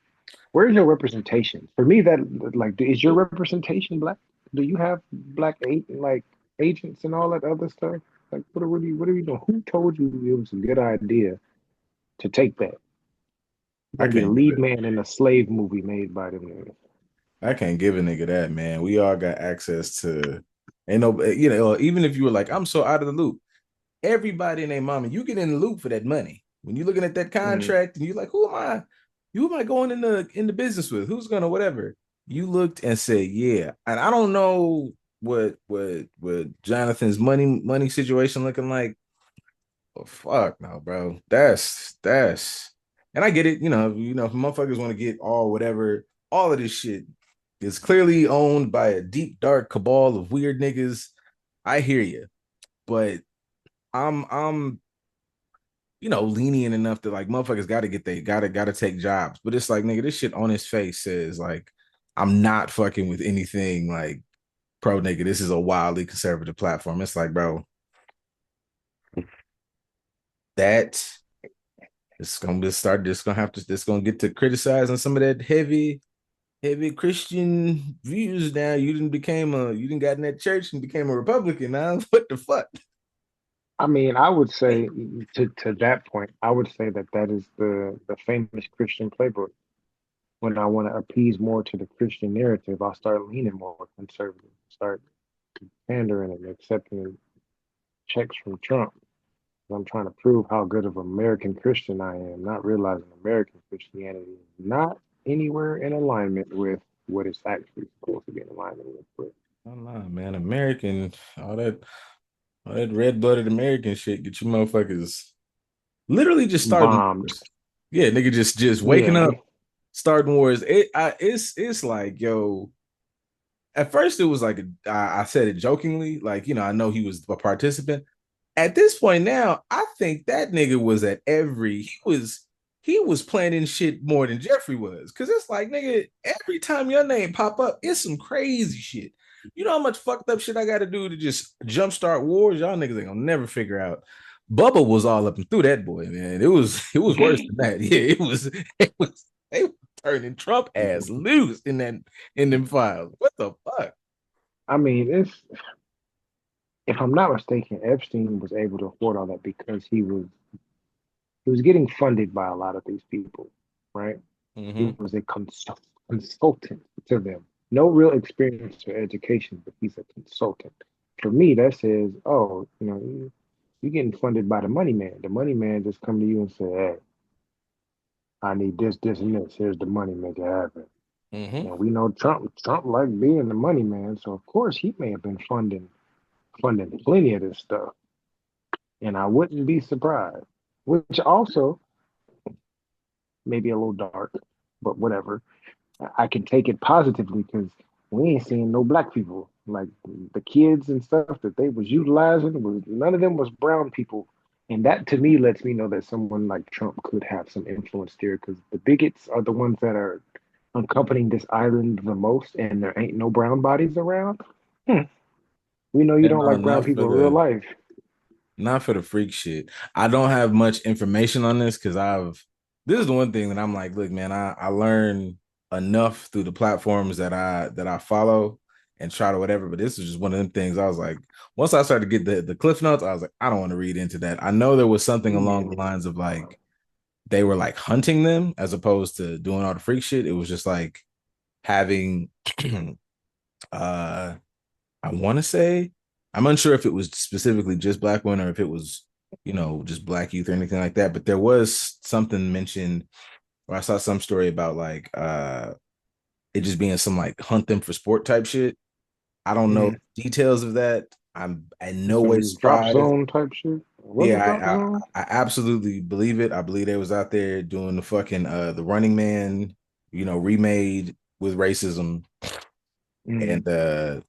Where's your representation? For me, that like is your representation black? Do you have black like agents and all that other stuff? Like what are you doing? Who told you it was a good idea to take that? You're I gonna be the can't give lead it. man in a slave movie made by them niggas. I can't give a nigga that, man. We all got access to, ain't no, even if you were like, I'm so out of the loop, everybody and their mama, you get in the loop for that money. When you're looking at that Mm. contract and you're like, who am I? Who am I going in the business with? Who's gonna whatever? You looked and said, yeah. And I don't know what Jonathan's money situation looking like. Oh, fuck no, bro. That's and I get it, if motherfuckers want to get all whatever, all of this shit is clearly owned by a deep dark cabal of weird niggas. I hear you, but I'm lenient enough that like motherfuckers gotta get they gotta take jobs. But it's like, nigga, this shit on his face says like I'm not fucking with anything like pro nigga. This is a wildly conservative platform. It's like, bro, that it's gonna be start this gonna have to this gonna get to criticizing some of that heavy Christian views now. You didn't got in that church and became a Republican now. What the fuck? I mean, I would say to that point, I would say that that is the famous Christian playbook. When I want to appease more to the Christian narrative, I'll start leaning more conservative, start pandering and accepting checks from Trump. I'm trying to prove how good of an American Christian I am, not realizing American Christianity is not anywhere in alignment with what it's actually supposed to be in alignment with. Oh no, man. American, all that red-blooded American shit get you motherfuckers literally just starting Bombed. wars. Yeah, nigga, just waking Yeah. up, starting wars. It's like, yo, at first it was like I said it jokingly, like I know he was a participant. At this point now, I think that nigga was at every he was planning shit more than Jeffrey was. Cause it's like, nigga, every time your name pop up, it's some crazy shit. You know how much fucked up shit I gotta do to just jumpstart wars? Y'all niggas ain't gonna never figure out. Bubba was all up and through that boy, man. It was worse than that. Yeah, it was they were turning Trump ass loose in them files. What the fuck? I mean, if I'm not mistaken, Epstein was able to afford all that because he was getting funded by a lot of these people, right? He Mm-hmm. was a consultant to them. No real experience or education, but he's a consultant. For me, that says, oh, you're getting funded by the money man. The money man just come to you and say, hey, I need this, this, and this. Here's the money, make it happen. Mm-hmm. And we know Trump liked being the money man, so of course he may have been funding plenty of this stuff. And I wouldn't be surprised. Which also maybe a little dark, but whatever. I can take it positively because we ain't seeing no black people. Like the kids and stuff that they was utilizing was none of them was brown people. And that to me lets me know that someone like Trump could have some influence there because the bigots are the ones that are accompanying this island the most, and there ain't no brown bodies around. Hmm. We know you And don't like brown not for people in real the life. not for the freak shit. I don't have much information on this because this is the one thing that I'm like, look, man, I learn enough through the platforms that I follow and try to whatever. But this is just one of them things I was like, once I started to get the cliff notes, I was like, I don't want to read into that. I know there was something along the Yeah. lines of like they were like hunting them as opposed to doing all the freak shit. It was just like having uh I want to say, I'm unsure if it was specifically just black women or if it was, just black youth or anything like that. But there was something mentioned, or I saw some story about like it just being some like hunt them for sport type shit. I don't know Mm. details of that. I'm in no way Some drop surprised. zone type shit. Was Yeah, it drop zone? I absolutely believe it. I believe they was out there doing the fucking the Running Man, remade with racism, Mm. and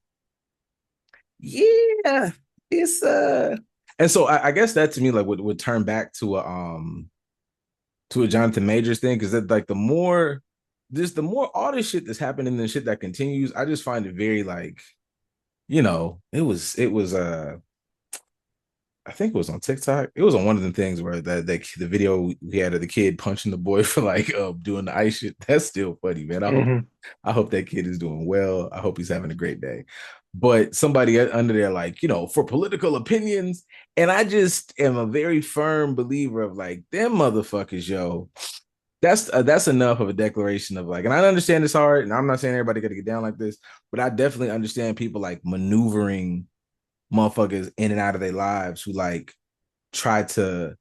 yeah, it's and so I guess that to me like would turn back to a Jonathan Majors thing because that like the more all this shit that's happening and the shit that continues, I just find it very like, it was I think it was on TikTok. It was on one of the things where that the video we had of the kid punching the boy for like doing the ice shit. That's still funny, man. Hmm. I hope that kid is doing well. I hope he's having a great day. But somebody under there, like, for political opinions. And I just am a very firm believer of like, them motherfuckers, yo. That's enough of a declaration of like, and I understand it's hard, and I'm not saying everybody got to get down like this, but I definitely understand people like maneuvering motherfuckers in and out of their lives who like try to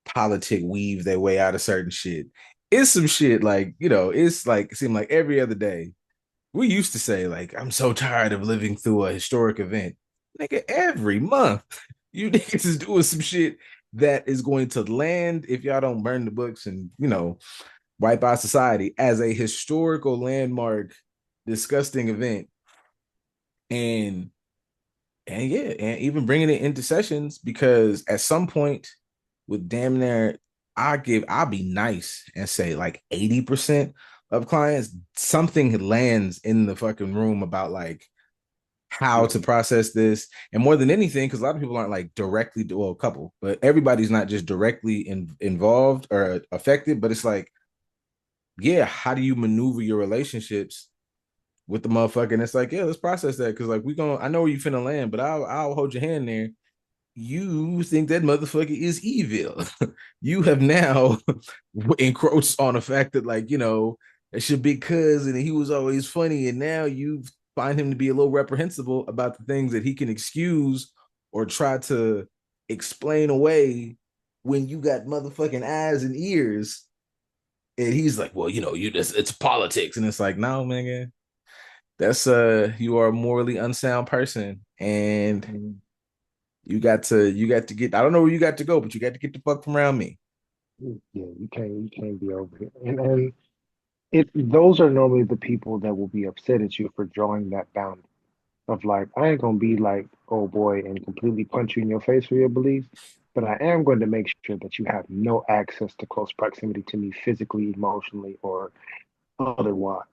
politic weave their way out of certain shit. It's some shit like, it's like it seemed like every other day. We used to say, like, I'm so tired of living through a historic event. Nigga, every month, you niggas is doing some shit that is going to land if y'all don't burn the books and, wipe out society as a historical landmark, disgusting event. And yeah, and even bringing it into sessions because at some point with damn near, I'll be nice and say like 80% of clients, something lands in the fucking room about like how to Yeah. process this. And more than anything, because a lot of people aren't like directly, well, a couple, but everybody's not just directly involved or affected, but it's like, yeah, how do you maneuver your relationships with the motherfucker? And it's like, yeah, let's process that. Cause like I know where you finna land, but I'll hold your hand there. You think that motherfucker is evil. You have now encroached on the fact that, like, it's your big cousin and he was always funny, and now you find him to be a little reprehensible about the things that he can excuse or try to explain away when you got motherfucking eyes and ears. And he's like, well, you just it's politics. And it's like, no, man, that's you are a morally unsound person. And Mhm. you got to get, I don't know where you got to go, but you got to get the fuck from around me. Yeah, you can't be over here. And those are normally the people that will be upset at you for drawing that boundary of like, I ain't gonna be like, oh boy, and completely punch you in your face for your beliefs, but I am going to make sure that you have no access to close proximity to me physically, emotionally, or otherwise.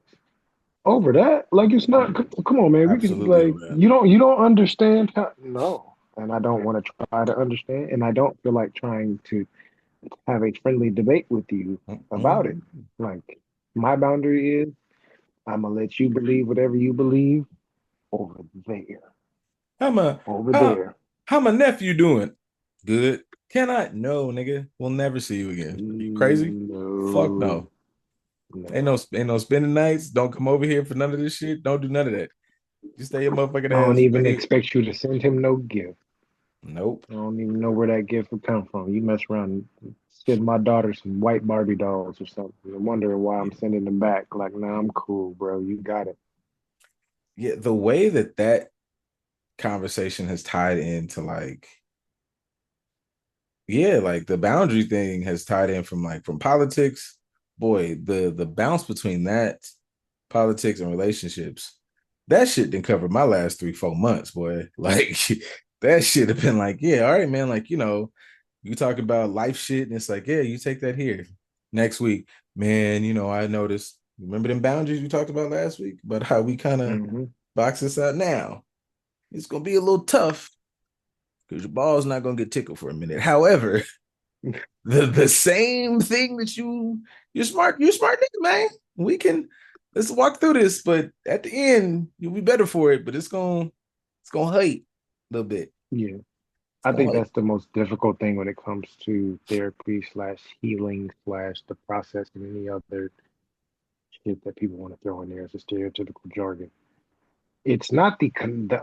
Over that, like it's not. Come on, man. We can Absolutely like over that. you don't understand how. No, and I don't want to try to understand, and I don't feel like trying to have a friendly debate with you about it. Mhm. Like my boundary is, I'm gonna let you believe whatever you believe over there, How my over how there. how my nephew doing? Good. Can I? No, nigga. We'll never see you again. You crazy? Fuck No, no. no. Ain't no spending nights. Don't come over here for none of this shit. Don't do none of that. Just stay your motherfucking I don't ass even right here. expect you to send him no gift. Nope. I don't even know where that gift would come from. You mess around and send my daughter some white Barbie dolls or something. I'm wondering why I'm Yeah. sending them back. Like, nah, I'm cool, bro. You got it. Yeah. The way that that conversation has tied into like, yeah, like the boundary thing has tied in from like from politics. Boy, the bounce between that politics and relationships, that shit didn't cover my last 3 4 months, boy. Like that shit have been like, yeah, all right, man. Like, you talk about life shit, and it's like, yeah, you take that here. Next week, man, I noticed. Remember them boundaries we talked about last week? But how we kind of Hmm. box this out now. It's gonna be a little tough because your ball's not gonna get tickled for a minute. However, the same thing that you're smart nigga, man. Let's walk through this, but at the end, you'll be better for it. But it's gonna hurt a little bit. Yeah. It's I gonna think hurt. that's the most difficult thing when it comes to therapy slash healing slash the process and any other shit that people want to throw in there as a stereotypical jargon. It's not the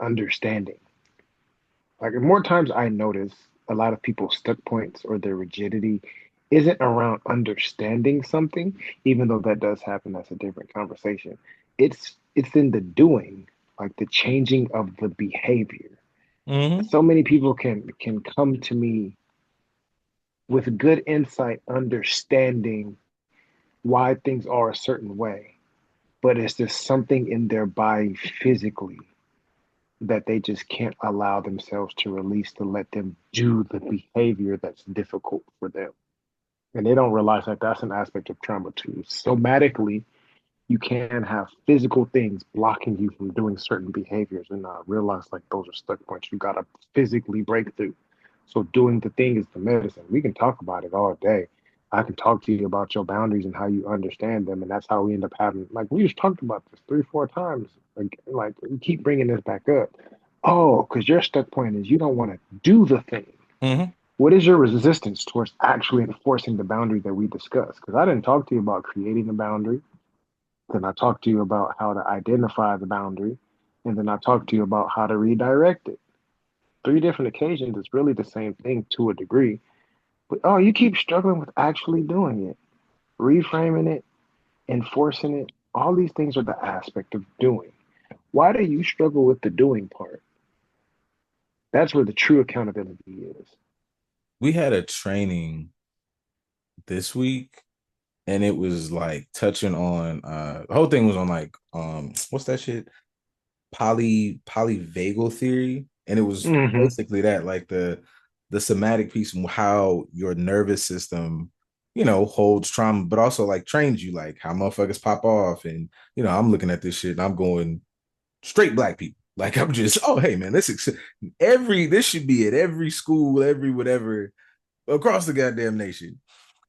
understanding. Like more times I notice a lot of people's stuck points or their rigidity isn't around understanding something, even though that does happen, that's a different conversation. It's in the doing, like the changing of the behavior. Mm-hmm. So many people can come to me with good insight, understanding why things are a certain way, but it's just something in their body physically that they just can't allow themselves to release to let them do the behavior that's difficult for them. And they don't realize that that's an aspect of trauma too. Somatically, you can have physical things blocking you from doing certain behaviors and not realize like those are stuck points you gotta physically break through. So doing the thing is the medicine. We can talk about it all day. I can talk to you about your boundaries and how you understand them, and that's how we end up having like we just talked about this 3 4 times. Like we keep bringing this back up. Oh, because your stuck point is you don't want to do the thing. Mm-hmm. What is your resistance towards actually enforcing the boundary that we discussed? Because I didn't talk to you about creating a boundary. Then I talked to you about how to identify the boundary. And then I talked to you about how to redirect it. Three different occasions, it's really the same thing to a degree. But oh, you keep struggling with actually doing it, reframing it, enforcing it. All these things are the aspect of doing. Why do you struggle with the doing part? That's where the true accountability is. We had a training this week, and it was like touching on the whole thing was on like what's that shit? Polyvagal theory, and it was Mm-hmm. basically that, like the somatic piece and how your nervous system, holds trauma, but also like trains you, like how motherfuckers pop off. And I'm looking at this shit and I'm going straight black people. Like I'm just, oh hey man, this should be at every school, every whatever across the goddamn nation.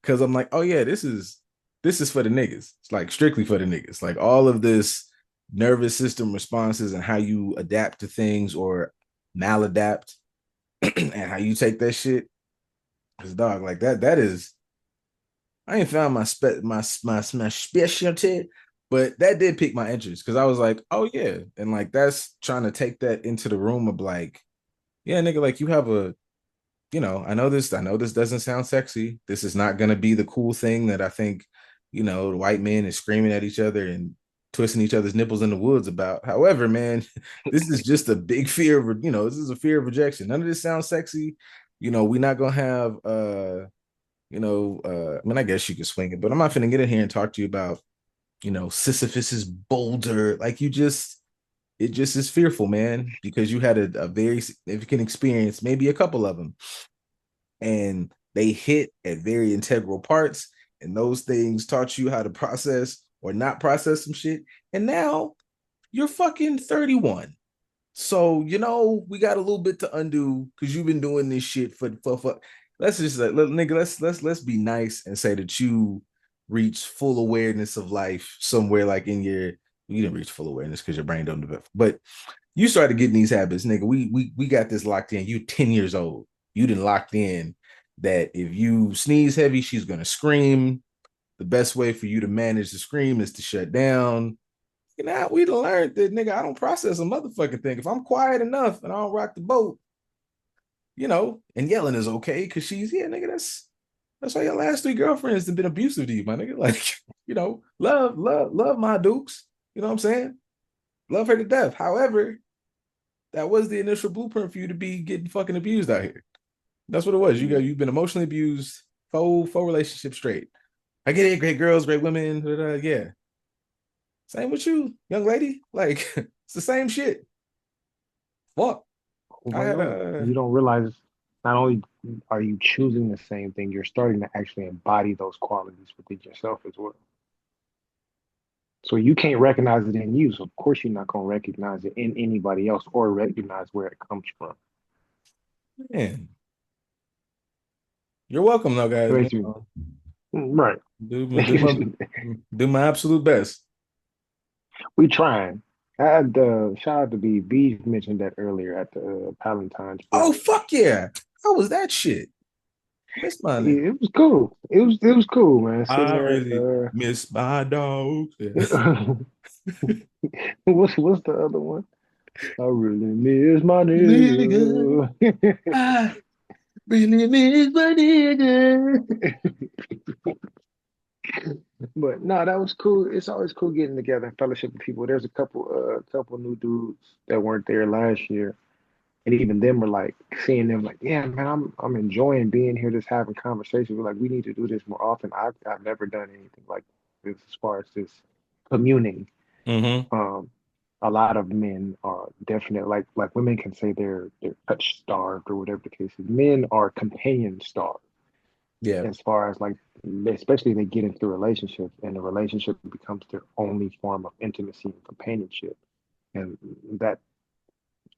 Cause I'm like, oh yeah, this is for the niggas. It's like strictly for the niggas. Like all of this nervous system responses and how you adapt to things or maladapt and how you take that shit. Cause dog, like that is I ain't found my specialty, but that did pique my interest because I was like, oh yeah. And like that's trying to take that into the room of like, yeah, nigga, like you have I know this doesn't sound sexy. This is not gonna be the cool thing that I think, the white men is screaming at each other and twisting each other's nipples in the woods about. However, man, this is just a big fear of, this is a fear of rejection. None of this sounds sexy. We're not gonna have I mean, I guess you could swing it, but I'm not gonna get in here and talk to you about Sisyphus's boulder. Like it just is fearful, man, because you had a very significant experience, maybe a couple of them, and they hit at very integral parts. And those things taught you how to process or not process some shit. And now you're fucking 31. So, we got a little bit to undo because you've been doing this shit for let's just nigga, let's be nice and say that you reach full awareness of life somewhere like you didn't reach full awareness because your brain don't develop, but you started getting these habits, nigga. We got this locked in. You 10 years old. You didn't locked in that if you sneeze heavy, she's gonna scream. The best way for you to manage the scream is to shut down. We done learned that, nigga, I don't process a motherfucking thing. If I'm quiet enough and I don't rock the boat, and yelling is okay because nigga, that's why your last three girlfriends have been abusive to you, my nigga. Like, love my dukes. You know what I'm saying? Love her to death. However, that was the initial blueprint for you to be getting fucking abused out here. That's what it was. You've been emotionally abused, full relationship straight. I get it, great girls, great women. Yeah. Same with you, young lady. Like, it's the same shit. Fuck. Oh I my had God. a You don't realize not only are you choosing the same thing, you're starting to actually embody those qualities within yourself as well. So you can't recognize it in you. So of course you're not gonna recognize it in anybody else or recognize where it comes from. man. You're welcome though, It guys. makes me right. Do my absolute best. We trying. I had shout out to B. B mentioned that earlier at the Palentine's Oh brunch. fuck yeah. How was that shit? Miss my nigga. It was cool. It was cool, man. Sitting I there. really miss my dogs. Yeah. What's the other one? I really miss my Nigga, nigga. I really miss my nigga. But no, that was cool. It's always cool getting together and fellowship with people. There's a couple new dudes that weren't there last year, and even them were like seeing them like, yeah, man, I'm enjoying being here, just having conversations. We're like, we need to do this more often. I've never done anything like this as far as this communing. Mm-hmm. Um, a lot of men are definite like women can say they're touch starved or whatever the case is. Men are companion starved Yeah. as far as like especially they get into relationships and the relationship becomes their only form of intimacy and companionship and that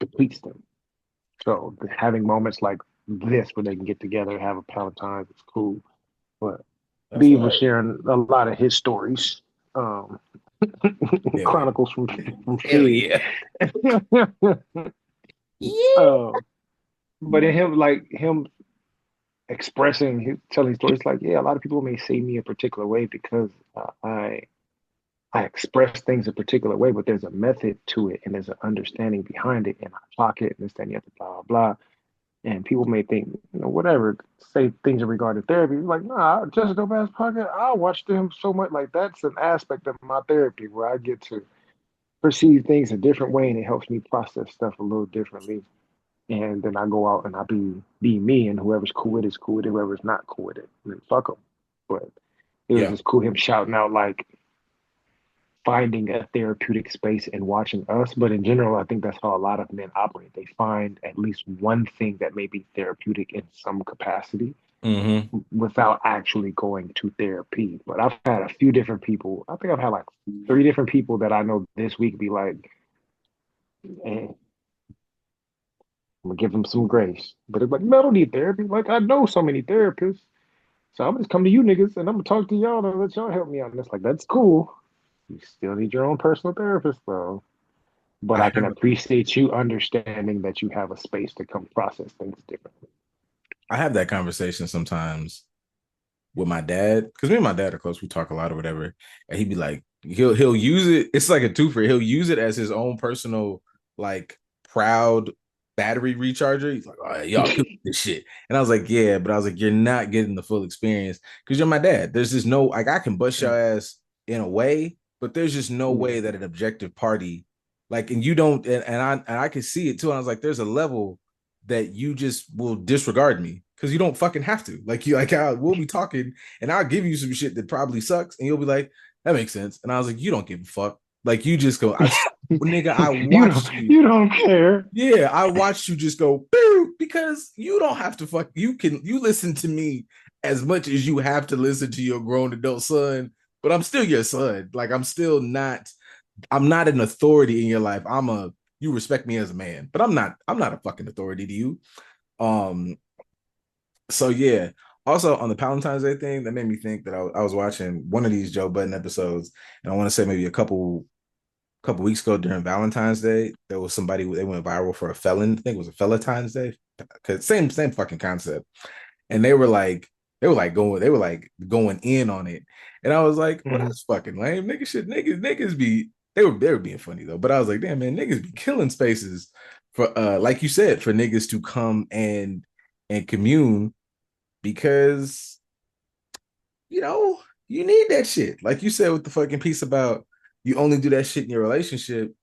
depletes them. So having moments like this where they can get together and have a Peloton is cool. But That's Beav was right. sharing a lot of his stories, Hell yeah. chronicles from Hell Fig. yeah. Yeah. uh, but in him expressing his telling stories like, yeah, a lot of people may see me a particular way because I express things a particular way, but there's a method to it and there's an understanding behind it, and I clock it and this, that, and the other, blah, blah, blah. And people may think, whatever, say things in regard to therapy. Like, nah, just a dope ass podcast. I watch them so much. Like, that's an aspect of my therapy where I get to perceive things a different way and it helps me process stuff a little differently. And then I go out and I be me, and whoever's cool with it is cool with it, whoever's not cool with it, then fuck them. But it was Yeah. just cool him shouting out like finding a therapeutic space and watching us. But in general, I think that's how a lot of men operate. They find at least one thing that may be therapeutic in some capacity Mm-hmm. without actually going to therapy. But I've had a few different people. I think I've had like three different people that I know this week be like, eh, I'm gonna give them some grace. But it's like, man, I don't need therapy. Like I know so many therapists. So I'm just come to you niggas and I'm gonna talk to y'all and let y'all help me out. And it's like, that's cool. You still need your own personal therapist though. But I I can have appreciate you understanding that you have a space to come process things differently. I have that conversation sometimes with my dad, because me and my dad are close. We talk a lot or whatever, and he'd be like, he'll use it. It's like a twofer. He'll use it as his own personal, like, proud battery recharger. He's like, "Oh, y'all could this shit," and I was like, "Yeah," but I was like, "You're not getting the full experience because you're my dad. There's just no like I can bust your ass in a way, but there's just no way that an objective party, like, and you don't, and I can see it too. And I was like, there's a level that you just will disregard me because you don't fucking have to. Like we'll be talking and I'll give you some shit that probably sucks, and you'll be like, that makes sense. And I was like, you don't give a fuck. Like you just go, nigga, I You don't watched you. you don't care. Yeah, I watched you just go boo because you don't have to fuck. You listen to me as much as you have to listen to your grown adult son, but I'm still your son. Like I'm not an authority in your life. You respect me as a man, but I'm not a fucking authority to you. Um, so yeah. Also on the Valentine's Day thing, that made me think that I was watching one of these Joe Budden episodes, and I want to say maybe a couple weeks ago during Valentine's Day, there was somebody they went viral for a felon. I think it was a Valentine's Day. Cause same fucking concept. And they were like going in on it. And I was like, well, Mhm. that's fucking lame. Niggas be they were being funny though. But I was like, damn man, niggas be killing spaces for like you said, for niggas to come and commune because you know, you need that shit. Like you said with the fucking piece about you only do that shit in your relationship.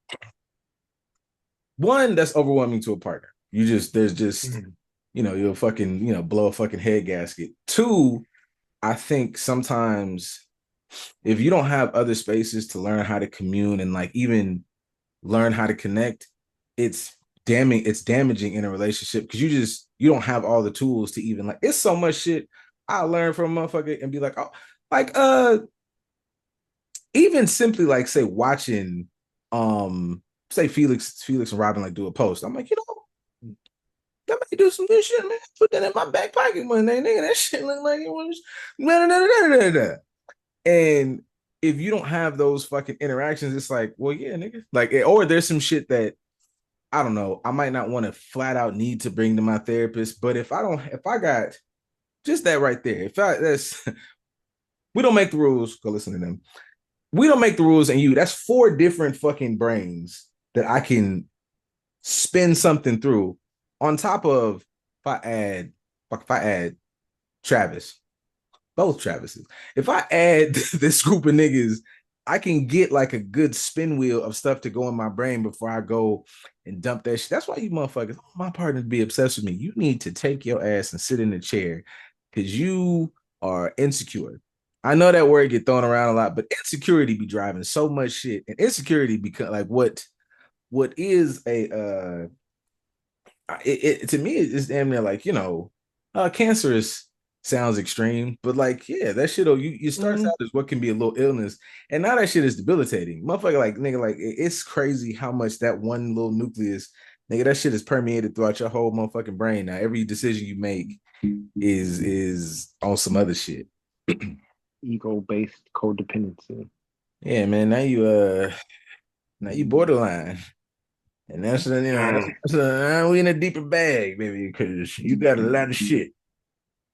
One, that's overwhelming to a partner. There's just, Mhm. you'll fucking, blow a fucking head gasket. Two, I think sometimes if you don't have other spaces to learn how to commune and like even learn how to connect, it's it's damaging in a relationship because you don't have all the tools to even like it's so much shit I learn from a motherfucker and be like, oh, like even simply like say watching say Felix and Robin like do a post. I'm like, that may do some good shit, man. Put that in my back pocket one day, nigga. That shit look like it was. And if you don't have those fucking interactions, it's like, well, yeah, nigga. Like, or there's some shit that I don't know. I might not want to flat out need to bring to my therapist, but if I got just that right there, if I that's we don't make the rules, go listen to them. We don't make the rules, and that's four different fucking brains that I can spin something through on top of if I add Travis, both Travises. If I add this group of niggas, I can get like a good spin wheel of stuff to go in my brain before I go and dump that shit. That's why you motherfuckers, my partner to be obsessed with me. You need to take your ass and sit in the chair because you are insecure. I know that word get thrown around a lot, but insecurity be driving so much shit, and insecurity become like what is a to me it's damn near like cancerous sounds extreme, but like yeah, that shit you starts Mhm. out as what can be a little illness, and now that shit is debilitating, motherfucker. Like nigga, like it's crazy how much that one little nucleus, nigga, that shit is permeated throughout your whole motherfucking brain. Now every decision you make is on some other shit. Ego-based codependency. Yeah, man. Now you borderline. And Mm. we in a deeper bag, baby, because you got a lot of shit.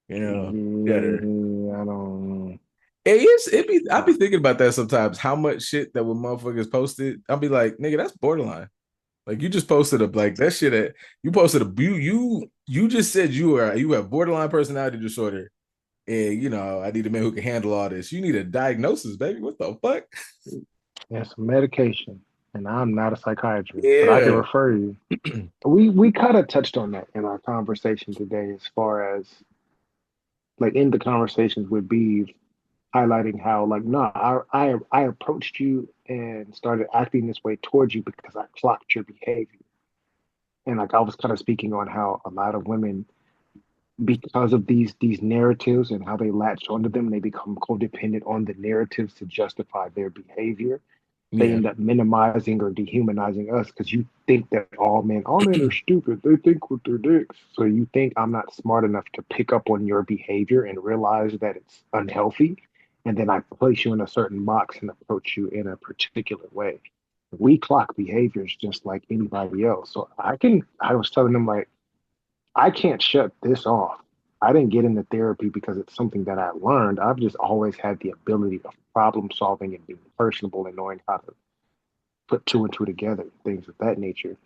You gotta. Yeah, I don't. I be thinking about that sometimes. How much shit that when motherfuckers posted, I'll be like, nigga, that's borderline. Like you just posted a like that shit. You posted you just said you have borderline personality disorder, and I need a man who can handle all this. You need a diagnosis, baby. What the fuck? There's some medication, and I'm not a psychiatrist, but I can Yeah, refer you. We kind of touched on that in our conversation today, as far as like in the conversations with Beeve, highlighting how like no, I approached you and started acting this way towards you because I clocked your behavior, and like I was kind of speaking on how a lot of women, because of these narratives and how they latch onto them, they become codependent on the narratives to justify their behavior. They yeah, end up minimizing or dehumanizing us because you think that all men are stupid. They think with their dicks. So you think I'm not smart enough to pick up on your behavior and realize that it's unhealthy. And then I place you in a certain box and approach you in a particular way. We clock behaviors just like anybody else. So I was telling them, like, I can't shut this off. I didn't get into therapy because it's something that I learned. I've just always had the ability of problem solving and being personable and knowing how to put two and two together, things of that nature.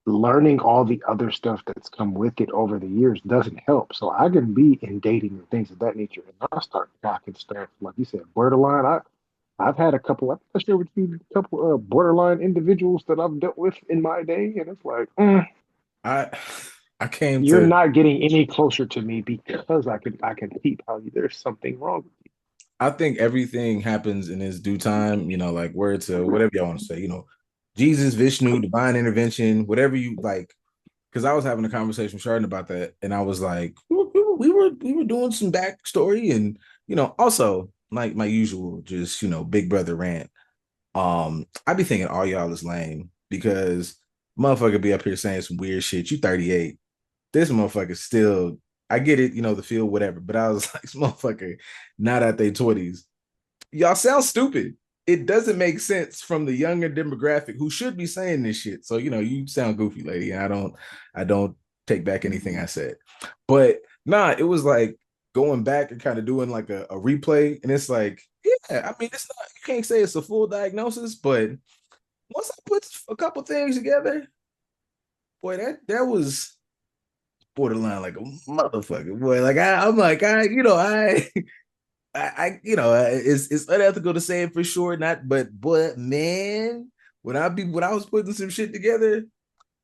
Learning all the other stuff that's come with it over the years doesn't help. So I can be in dating and things of that nature, and I start blocking stuff. Like you said, borderline. I've had a couple. I share with you a couple of borderline individuals that I've dealt with in my day, and it's like, I I came you're to not getting any closer to me because I can peep how there's something wrong with you. I think everything happens in its due time, like word to whatever y'all want to say, Jesus, Vishnu, divine intervention, whatever you like. Because I was having a conversation with Chardon about that, and I was like, we were doing some backstory, and also like my usual, just big brother rant. I be thinking all y'all is lame because motherfucker be up here saying some weird shit. You 38. This motherfucker still, I get it, the feel, whatever. But I was like, this motherfucker, not at their 20s. Y'all sound stupid. It doesn't make sense from the younger demographic who should be saying this shit. So, you sound goofy, lady. And I don't take back anything I said. But nah, it was like going back and kind of doing like a replay. And it's like, yeah, I mean, it's not, you can't say it's a full diagnosis, but once I put a couple things together, boy, that was borderline like a motherfucker. Boy, like I'm like, it's unethical to say it for sure, not, but man, when I was putting some shit together,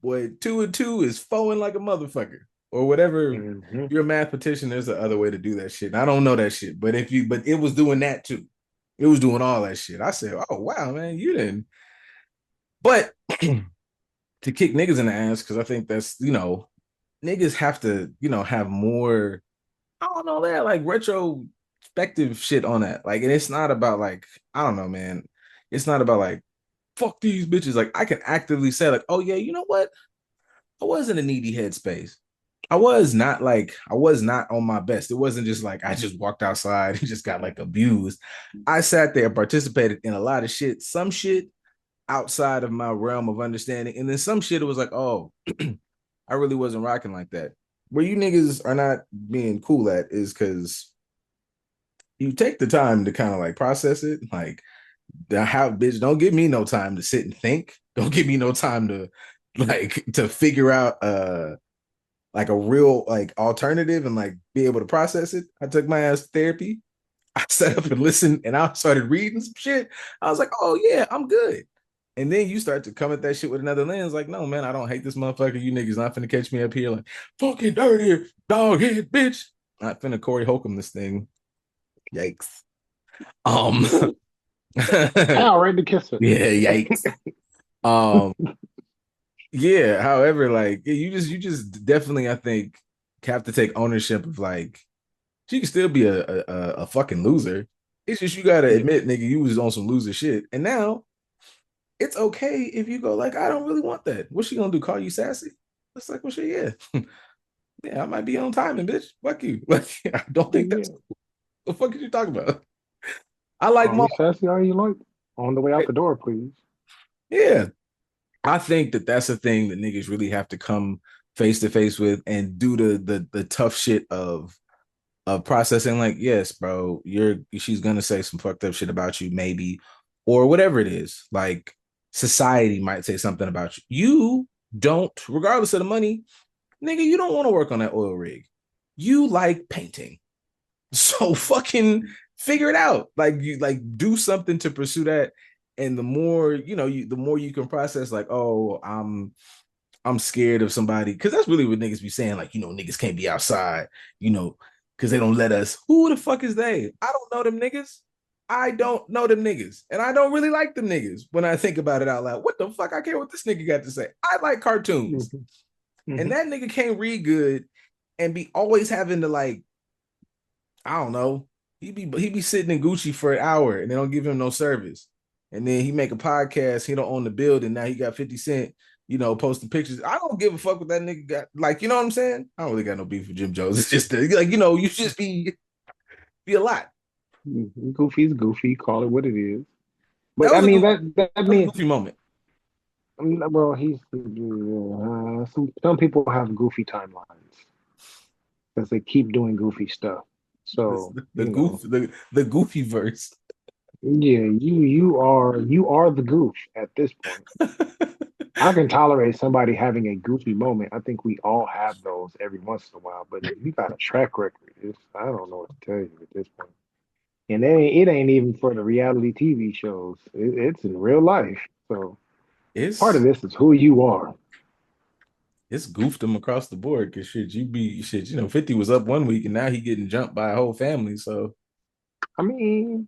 boy, 2 and 2 is foeing like a motherfucker or whatever. Mm-hmm. You're a mathematician. There's a other way to do that shit. And I don't know that shit, but but it was doing that too. It was doing all that shit. I said, oh wow, man, you didn't. But to kick niggas in the ass, because I think that's niggas have to have more. I don't know that like retrospective shit on that. Like, and it's not about like I don't know, man. It's not about like fuck these bitches. Like I can actively say like, oh yeah, you know what? I was in a needy headspace. I was not on my best. It wasn't just like I just walked outside and just got like abused. I sat there, participated in a lot of shit. Some shit outside of my realm of understanding, and then some shit it was like, oh, I really wasn't rocking like that. Where you niggas are not being cool at is because you take the time to kind of like process it. Like, how bitch, don't give me no time to sit and think. Don't give me no time to like to figure out like a real like alternative and like be able to process it. I took my ass to therapy. I sat up and listened and I started reading some shit. I was like, oh yeah, I'm good. And then you start to come at that shit with another lens, like, no, man, I don't hate this motherfucker. You niggas not finna catch me up here like fucking dirty dog head bitch. Not finna Corey Holcomb this thing. Yikes. Um How ready to kiss it? yeah, yikes. Um yeah, however, like you just definitely I think have to take ownership of like she can still be a fucking loser. It's just you gotta Yeah. admit, nigga, you was on some loser shit. And now it's okay if you go like, I don't really want that. What's she gonna do? Call you sassy? It's like, well, shit, yeah, yeah, I might be on timing, bitch. Fuck you. Like, I don't think that's Yeah. what the fuck are you talking about. I like Call mom. me sassy all you like. On the way out the door, please. Yeah, I think that that's a thing that niggas really have to come face to face with and do the tough shit of processing. Like, yes, bro, she's gonna say some fucked up shit about you, maybe, or whatever it is. Like, society might say something about you. You don't, regardless of the money, nigga, you don't want to work on that oil rig. You like painting. So fucking figure it out. Like you like do something to pursue that. And the more, the more you can process, like, oh, I'm scared of somebody. Cause that's really what niggas be saying, like, niggas can't be outside, because they don't let us. Who the fuck is they? I don't know them niggas. I don't know them niggas. And I don't really like them niggas when I think about it out loud. What the fuck? I care what this nigga got to say. I like cartoons. Mm-hmm. And Mm-hmm. that nigga can't read good and be always having to like, I don't know. He be sitting in Gucci for an hour and they don't give him no service. And then he make a podcast, he don't own the building. Now he got 50 Cent, posting pictures. I don't give a fuck what that nigga got. Like, you know what I'm saying? I don't really got no beef with Jim Jones. It's just like, you just be a lot. Goofy's goofy. Call it what it is. That But I was a mean goofy, that that was a means goofy moment. well he's some people have goofy timelines because they keep doing goofy stuff. So The goof, the goofy verse. yeah, you are the goof at this point. I can tolerate somebody having a goofy moment. I think we all have those every once in a while. But if you got a track record, I don't know what to tell you at this point. And it ain't even for the reality TV shows. It's in real life. So part of It's this is who you are. it's goofed him across the board because shit, 50 was up one week and now he getting jumped by a whole family. So I mean,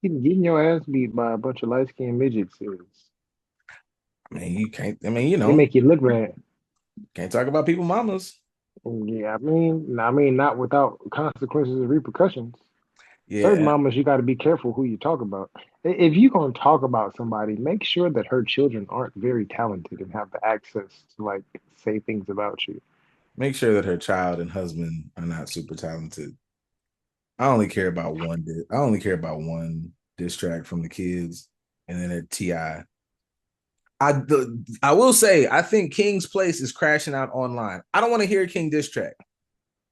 getting your ass beat by a bunch of light skinned midgets is I mean, you can't. I mean, it make you look bad. can't talk about people mamas. Yeah, not without consequences and repercussions. Certain Yeah, mamas, you got to be careful who you talk about. If you're gonna talk about somebody, make sure that her children aren't very talented and have the access to like say things about you. make sure that her child and husband are not super talented. I only care about one. I only care about one diss track from the kids, and then at Ti. I will say I think King's Place is crashing out online. I don't want to hear a King diss track,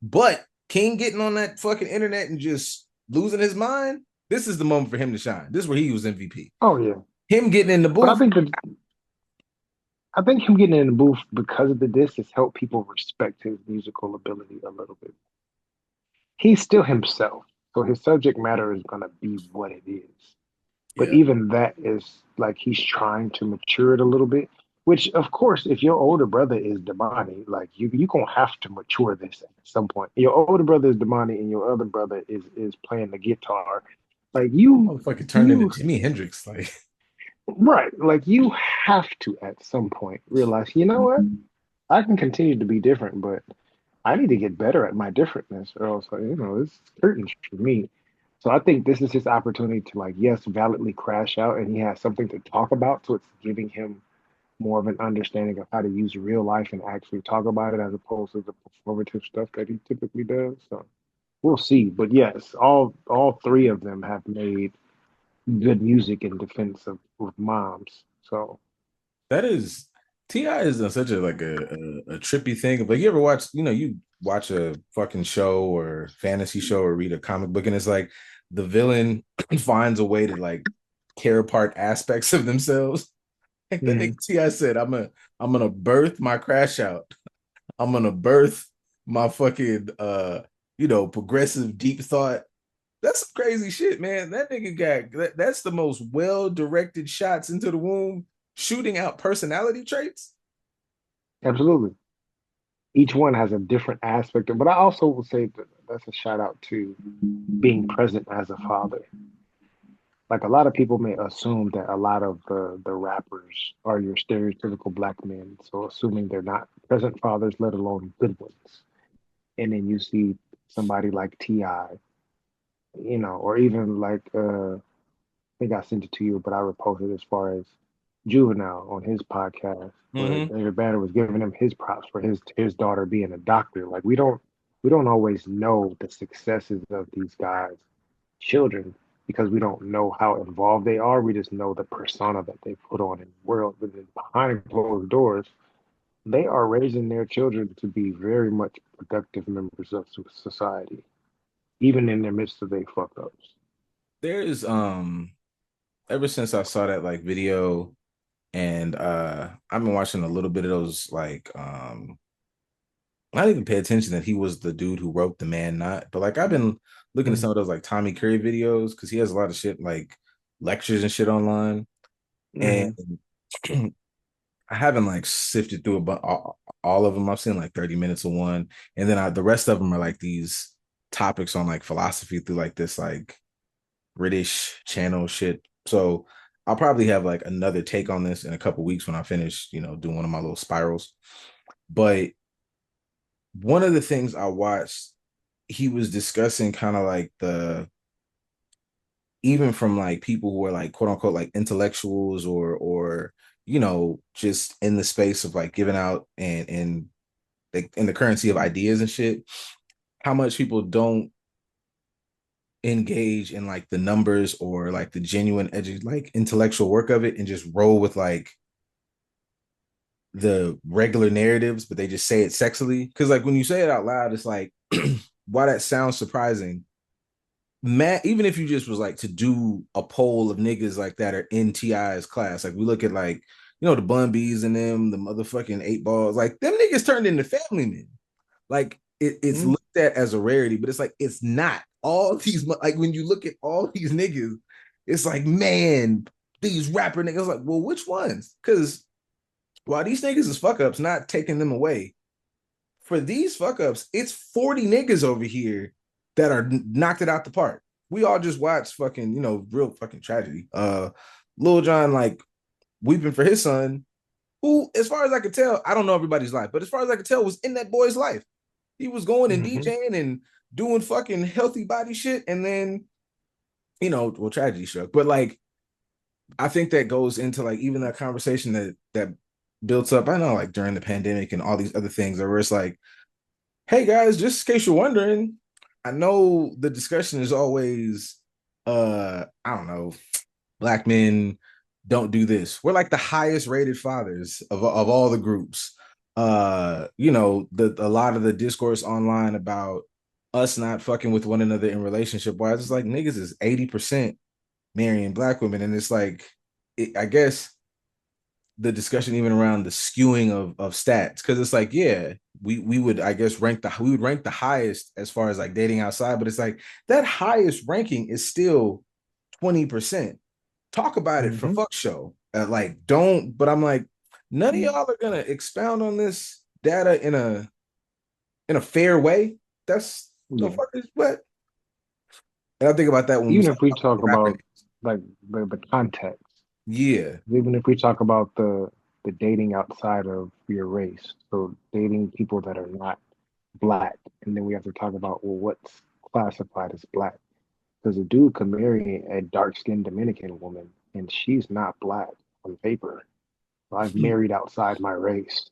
but King getting on that fucking internet and just losing his mind. This is the moment for him to shine. This is where he was MVP. Oh yeah, Him getting in the but booth. I think him getting in the booth because of the diss has helped people respect his musical ability a little bit. He's still himself, so his subject matter is gonna be what it is. But Yeah, even that is like he's trying to mature it a little bit. Which, of course, if your older brother is Damani, like you gonna have to mature this at some point. Your older brother is Damani, and your other brother is playing the guitar. Like motherfucker turned into you, Jimi Hendrix. Like right? Like you have to at some point realize, you know what? I can continue to be different, but I need to get better at my differentness, or else, it's curtains for me. So I think this is his opportunity to, like, yes, validly crash out, and he has something to talk about. So it's giving him more of an understanding of how to use real life and actually talk about it, as opposed to the performative stuff that he typically does. So we'll see. But yes, all three of them have made good music in defense of moms. So that is Ti is such a like a trippy thing. Like you ever watch, you watch a fucking show or fantasy show or read a comic book, and it's like the villain finds a way to like tear apart aspects of themselves. Like that nigga mhm, Ti said, I'm gonna birth my crash out. I'm gonna birth my fucking progressive deep thought. That's some crazy shit, man. That nigga that's the most well-directed shots into the womb, shooting out personality traits. absolutely. Each one has a different aspect of, but I also will say that that's a shout out to being present as a father. Like a lot of people may assume that a lot of the rappers are your stereotypical black men, so assuming they're not present fathers, let alone good ones. And then you see somebody like Ti, or even like I think I sent it to you, but I reposted as far as Juvenile on his podcast, where Mm-hmm. David Banner was giving him his props for his daughter being a doctor. Like we don't always know the successes of these guys' children because we don't know how involved they are. We just know the persona that they put on in the world. But then behind closed doors, they are raising their children to be very much productive members of society, even in the midst of their fuck ups. There's ever since I saw that like video, and I've been watching a little bit of those like I didn't even pay attention that he was the dude who wrote The Man Not, but like I've been looking at some Mm-hmm. of those like Tommy Curry videos because he has a lot of shit like lectures and shit online, and Mm-hmm. I haven't like sifted through about all of them. I've seen like 30 minutes of one, and then the rest of them are like these topics on like philosophy through like this like British channel shit. So I'll probably have like another take on this in a couple weeks when I finish, doing one of my little spirals. But one of the things I watched, he was discussing kind of like even from like people who are like quote unquote like intellectuals or just in the space of like giving out and like in the currency of ideas and shit, how much people don't engage in like the numbers or like the genuine like intellectual work of it and just roll with like the regular narratives, but they just say it sexily. Because like when you say it out loud, it's like why that sounds surprising. Matt, even if you just was like to do a poll of niggas like that are in TI's class, like we look at like, the Bun B's and them, the motherfucking eight balls, like them niggas turned into family men. Like it's Mm-hmm. looked at as a rarity, but it's like it's not. All these like when you look at all these niggas, it's like man, these rapper niggas like, well, which ones? Because while these niggas is fuck ups, not taking them away. For these fuck ups, it's 40 niggas over here that are knocked it out the park. we all just watched fucking, real fucking tragedy. Lil Jon like weeping for his son, who, as far as I could tell, I don't know everybody's life, but as far as I could tell, was in that boy's life. He was going and Hmm. DJing and doing fucking healthy body shit, and then well, tragedy struck. But like, I think that goes into like even that conversation that built up. I know, like during the pandemic and all these other things, where it's like, hey guys, just in case you're wondering, I know the discussion is always, I don't know, black men don't do this. We're like the highest rated fathers of all the groups. A lot of the discourse online about us not fucking with one another in relationship wise, it's like niggas is 80% marrying black women. And it's like I guess the discussion even around the skewing of stats, because it's like, yeah, we would, I guess, rank the highest as far as like dating outside, but it's like that highest ranking is still 20%. Talk about it for Hmm. fuck show. Like, don't, but I'm like, none of y'all are gonna expound on this data in a fair way. That's the Yeah. fuck is what. And I think about that when we Even start if we talking talk about rapper about names. like the context, Yeah. even if we talk about the dating outside of your race, so dating people that are not black, and then we have to talk about, well, what's classified as black? Because a dude could marry a dark-skinned Dominican woman, and she's not black on paper. So I've married outside my race.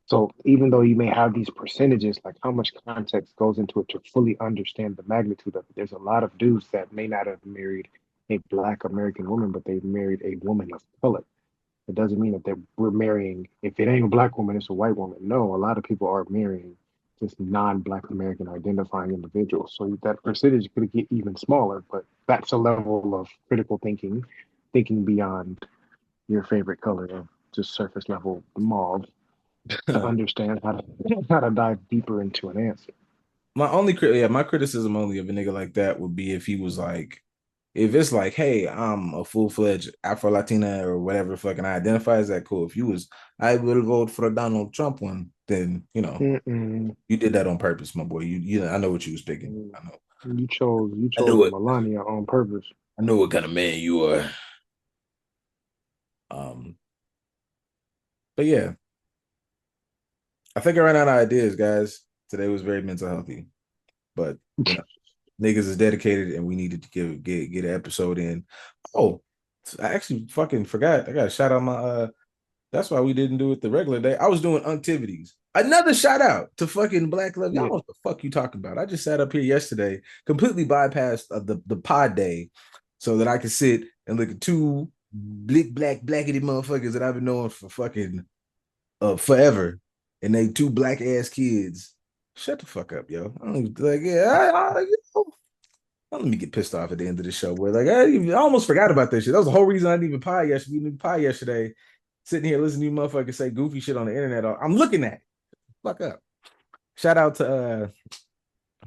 So even though you may have these percentages, like how much context goes into it to fully understand the magnitude of it, there's a lot of dudes that may not have married a black American woman, but they've married a woman of color. It doesn't mean that we're marrying, if it ain't a black woman, it's a white woman. No, a lot of people are marrying just non-black American identifying individuals. So that percentage could get even smaller, but that's a level of critical thinking, thinking beyond your favorite color of just surface level mauve to understand how to how to dive deeper into an answer. My criticism only of a nigga like that would be if he was like, if it's like, hey, I'm a full-fledged Afro Latina or whatever fucking I identify as, that cool. If you was, I will vote for the Donald Trump one, then Mm-mm. you did that on purpose, my boy. I know what you was picking. I know. You I knew chose it. Melania on purpose. I know what kind of man you are. Um, but yeah, I think I ran out of ideas, guys. Today was very mental healthy, but you know, niggas is dedicated, and we needed to get an episode in. Oh, I actually fucking forgot. I got to shout out my. That's why we didn't do it the regular day. I was doing activities. Another shout out to fucking Black Love. Y'all Yeah, know what the fuck you talking about. I just sat up here yesterday, completely bypassed the pod day, so that I could sit and look at two blackety motherfuckers that I've been knowing for fucking forever, and they two black ass kids. Shut the fuck up, yo. I don't even, like, yeah, let me get pissed off at the end of the show. Where like I almost forgot about this shit. That was the whole reason I didn't even pie yesterday. We didn't pie yesterday. Sitting here listening to you motherfuckers say goofy shit on the internet. I'm looking at it. Fuck up. Shout out to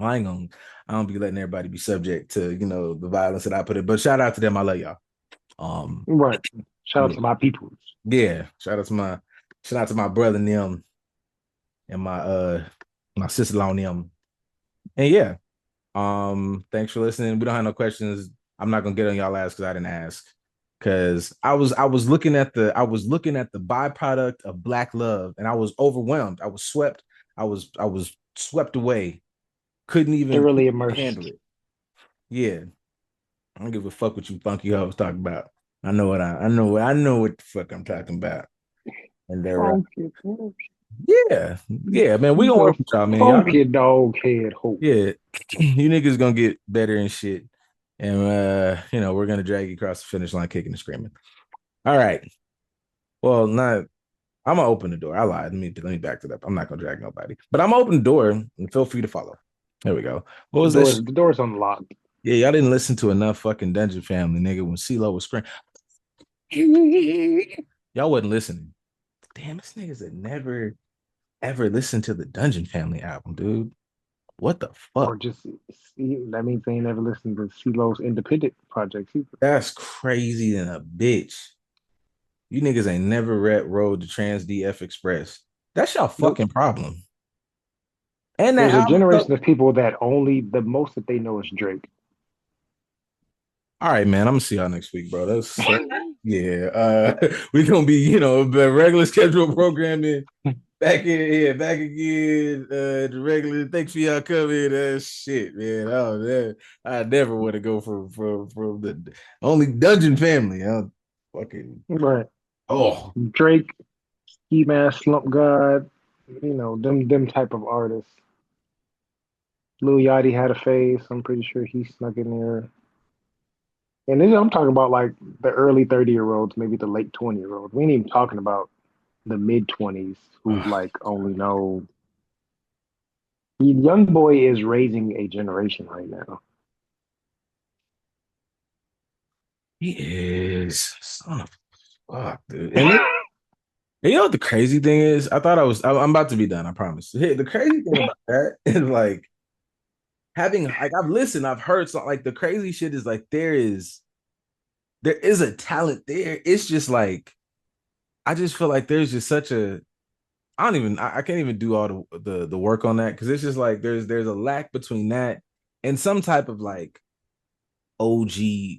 I ain't gonna I don't be letting everybody be subject to the violence that I put in. But shout out to them. I love y'all. Um right. Shout out yeah. to my peoples. Yeah. Shout out to my brother and them and my sister-in-law and them. And yeah. Thanks for listening. We don't have no questions. I'm not gonna get on y'all ass because I didn't ask. Cause I was looking at the byproduct of black love, and I was overwhelmed. I was swept away. Couldn't even Thoroughly handle immersed. it. Yeah. I don't give a fuck what you funky hoes talking about. I know what the fuck I'm talking about. And they're Funky, yeah, man. We gonna the work with y'all, man. Y'all funky dog head hope. yeah, you niggas gonna get better and shit. And we're gonna drag you across the finish line kicking and screaming. All right. Well, not I'm gonna open the door. I lied. Let me back it up. I'm not gonna drag nobody. But I'm gonna open the door and feel free to follow. There we go. What The was that doors, shit? the doors unlocked. Yeah, y'all didn't listen to enough fucking Dungeon Family, nigga, when CeeLo was screaming. Y'all wasn't listening. Damn, this niggas that never ever listened to the Dungeon Family album, dude. What the Or fuck? just that means they ain't never listened to CeeLo's independent projects either. That's crazy than a bitch. You niggas ain't never rode the Trans DF Express. That's your Nope. fucking problem. And that There's a album, generation of people that only the most that they know is Drake. All right, man. I'm gonna see y'all next week, bro. That's yeah. We gonna be, the regular schedule programming. Back in here, back again. The regular. Thanks for y'all coming. Shit, man. Oh, man. I never want to go from the only Dungeon family. Fucking Right. oh Drake, Ski Mask, Slump God, them type of artists. Lil Yachty had a face. I'm pretty sure he snuck in there. And then I'm talking about like the early 30-year-olds, maybe the late 20-year-olds. We ain't even talking about the mid 20s who ugh, like only know. Young boy is raising a generation right now. he is son of fuck, dude. And you know what the crazy thing is? I'm about to be done. I promise. Hey, the crazy thing about that is like having like I've listened, I've heard something like the crazy shit is like there is a talent there. It's just like I just feel like there's just such a I can't even do all the work on that because it's just like there's a lack between that and some type of like OG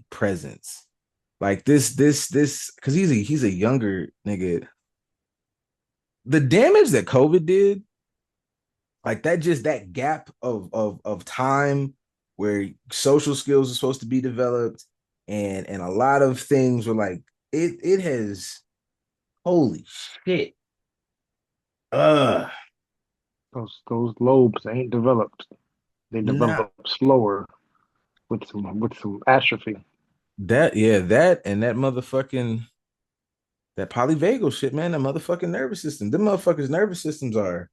presence. Like this because he's a younger nigga. The damage that COVID did, like that gap of time where social skills are supposed to be developed and a lot of things were like it has holy shit. Uh Those lobes ain't developed. They nah develop slower with some atrophy. that yeah, that and that motherfucking that polyvagal shit, man, that motherfucking nervous system. Them motherfuckers' nervous systems are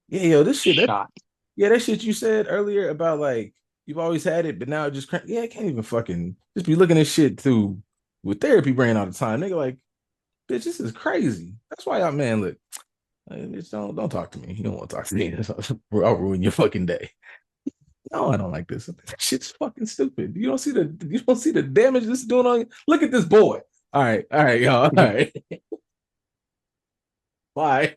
yeah, yo, this shit that Shot. yeah, that shit you said earlier about like you've always had it, but now it just yeah, I can't even fucking just be looking at shit through with therapy brain all the time. Nigga, like, bitch, this is crazy. That's why y'all man look. Just don't talk to me. You don't want to talk to me. I'll ruin your fucking day. No, I don't like this. That shit's fucking stupid. You don't see the damage this is doing on you. Look at this boy. All right, y'all. All right. Bye.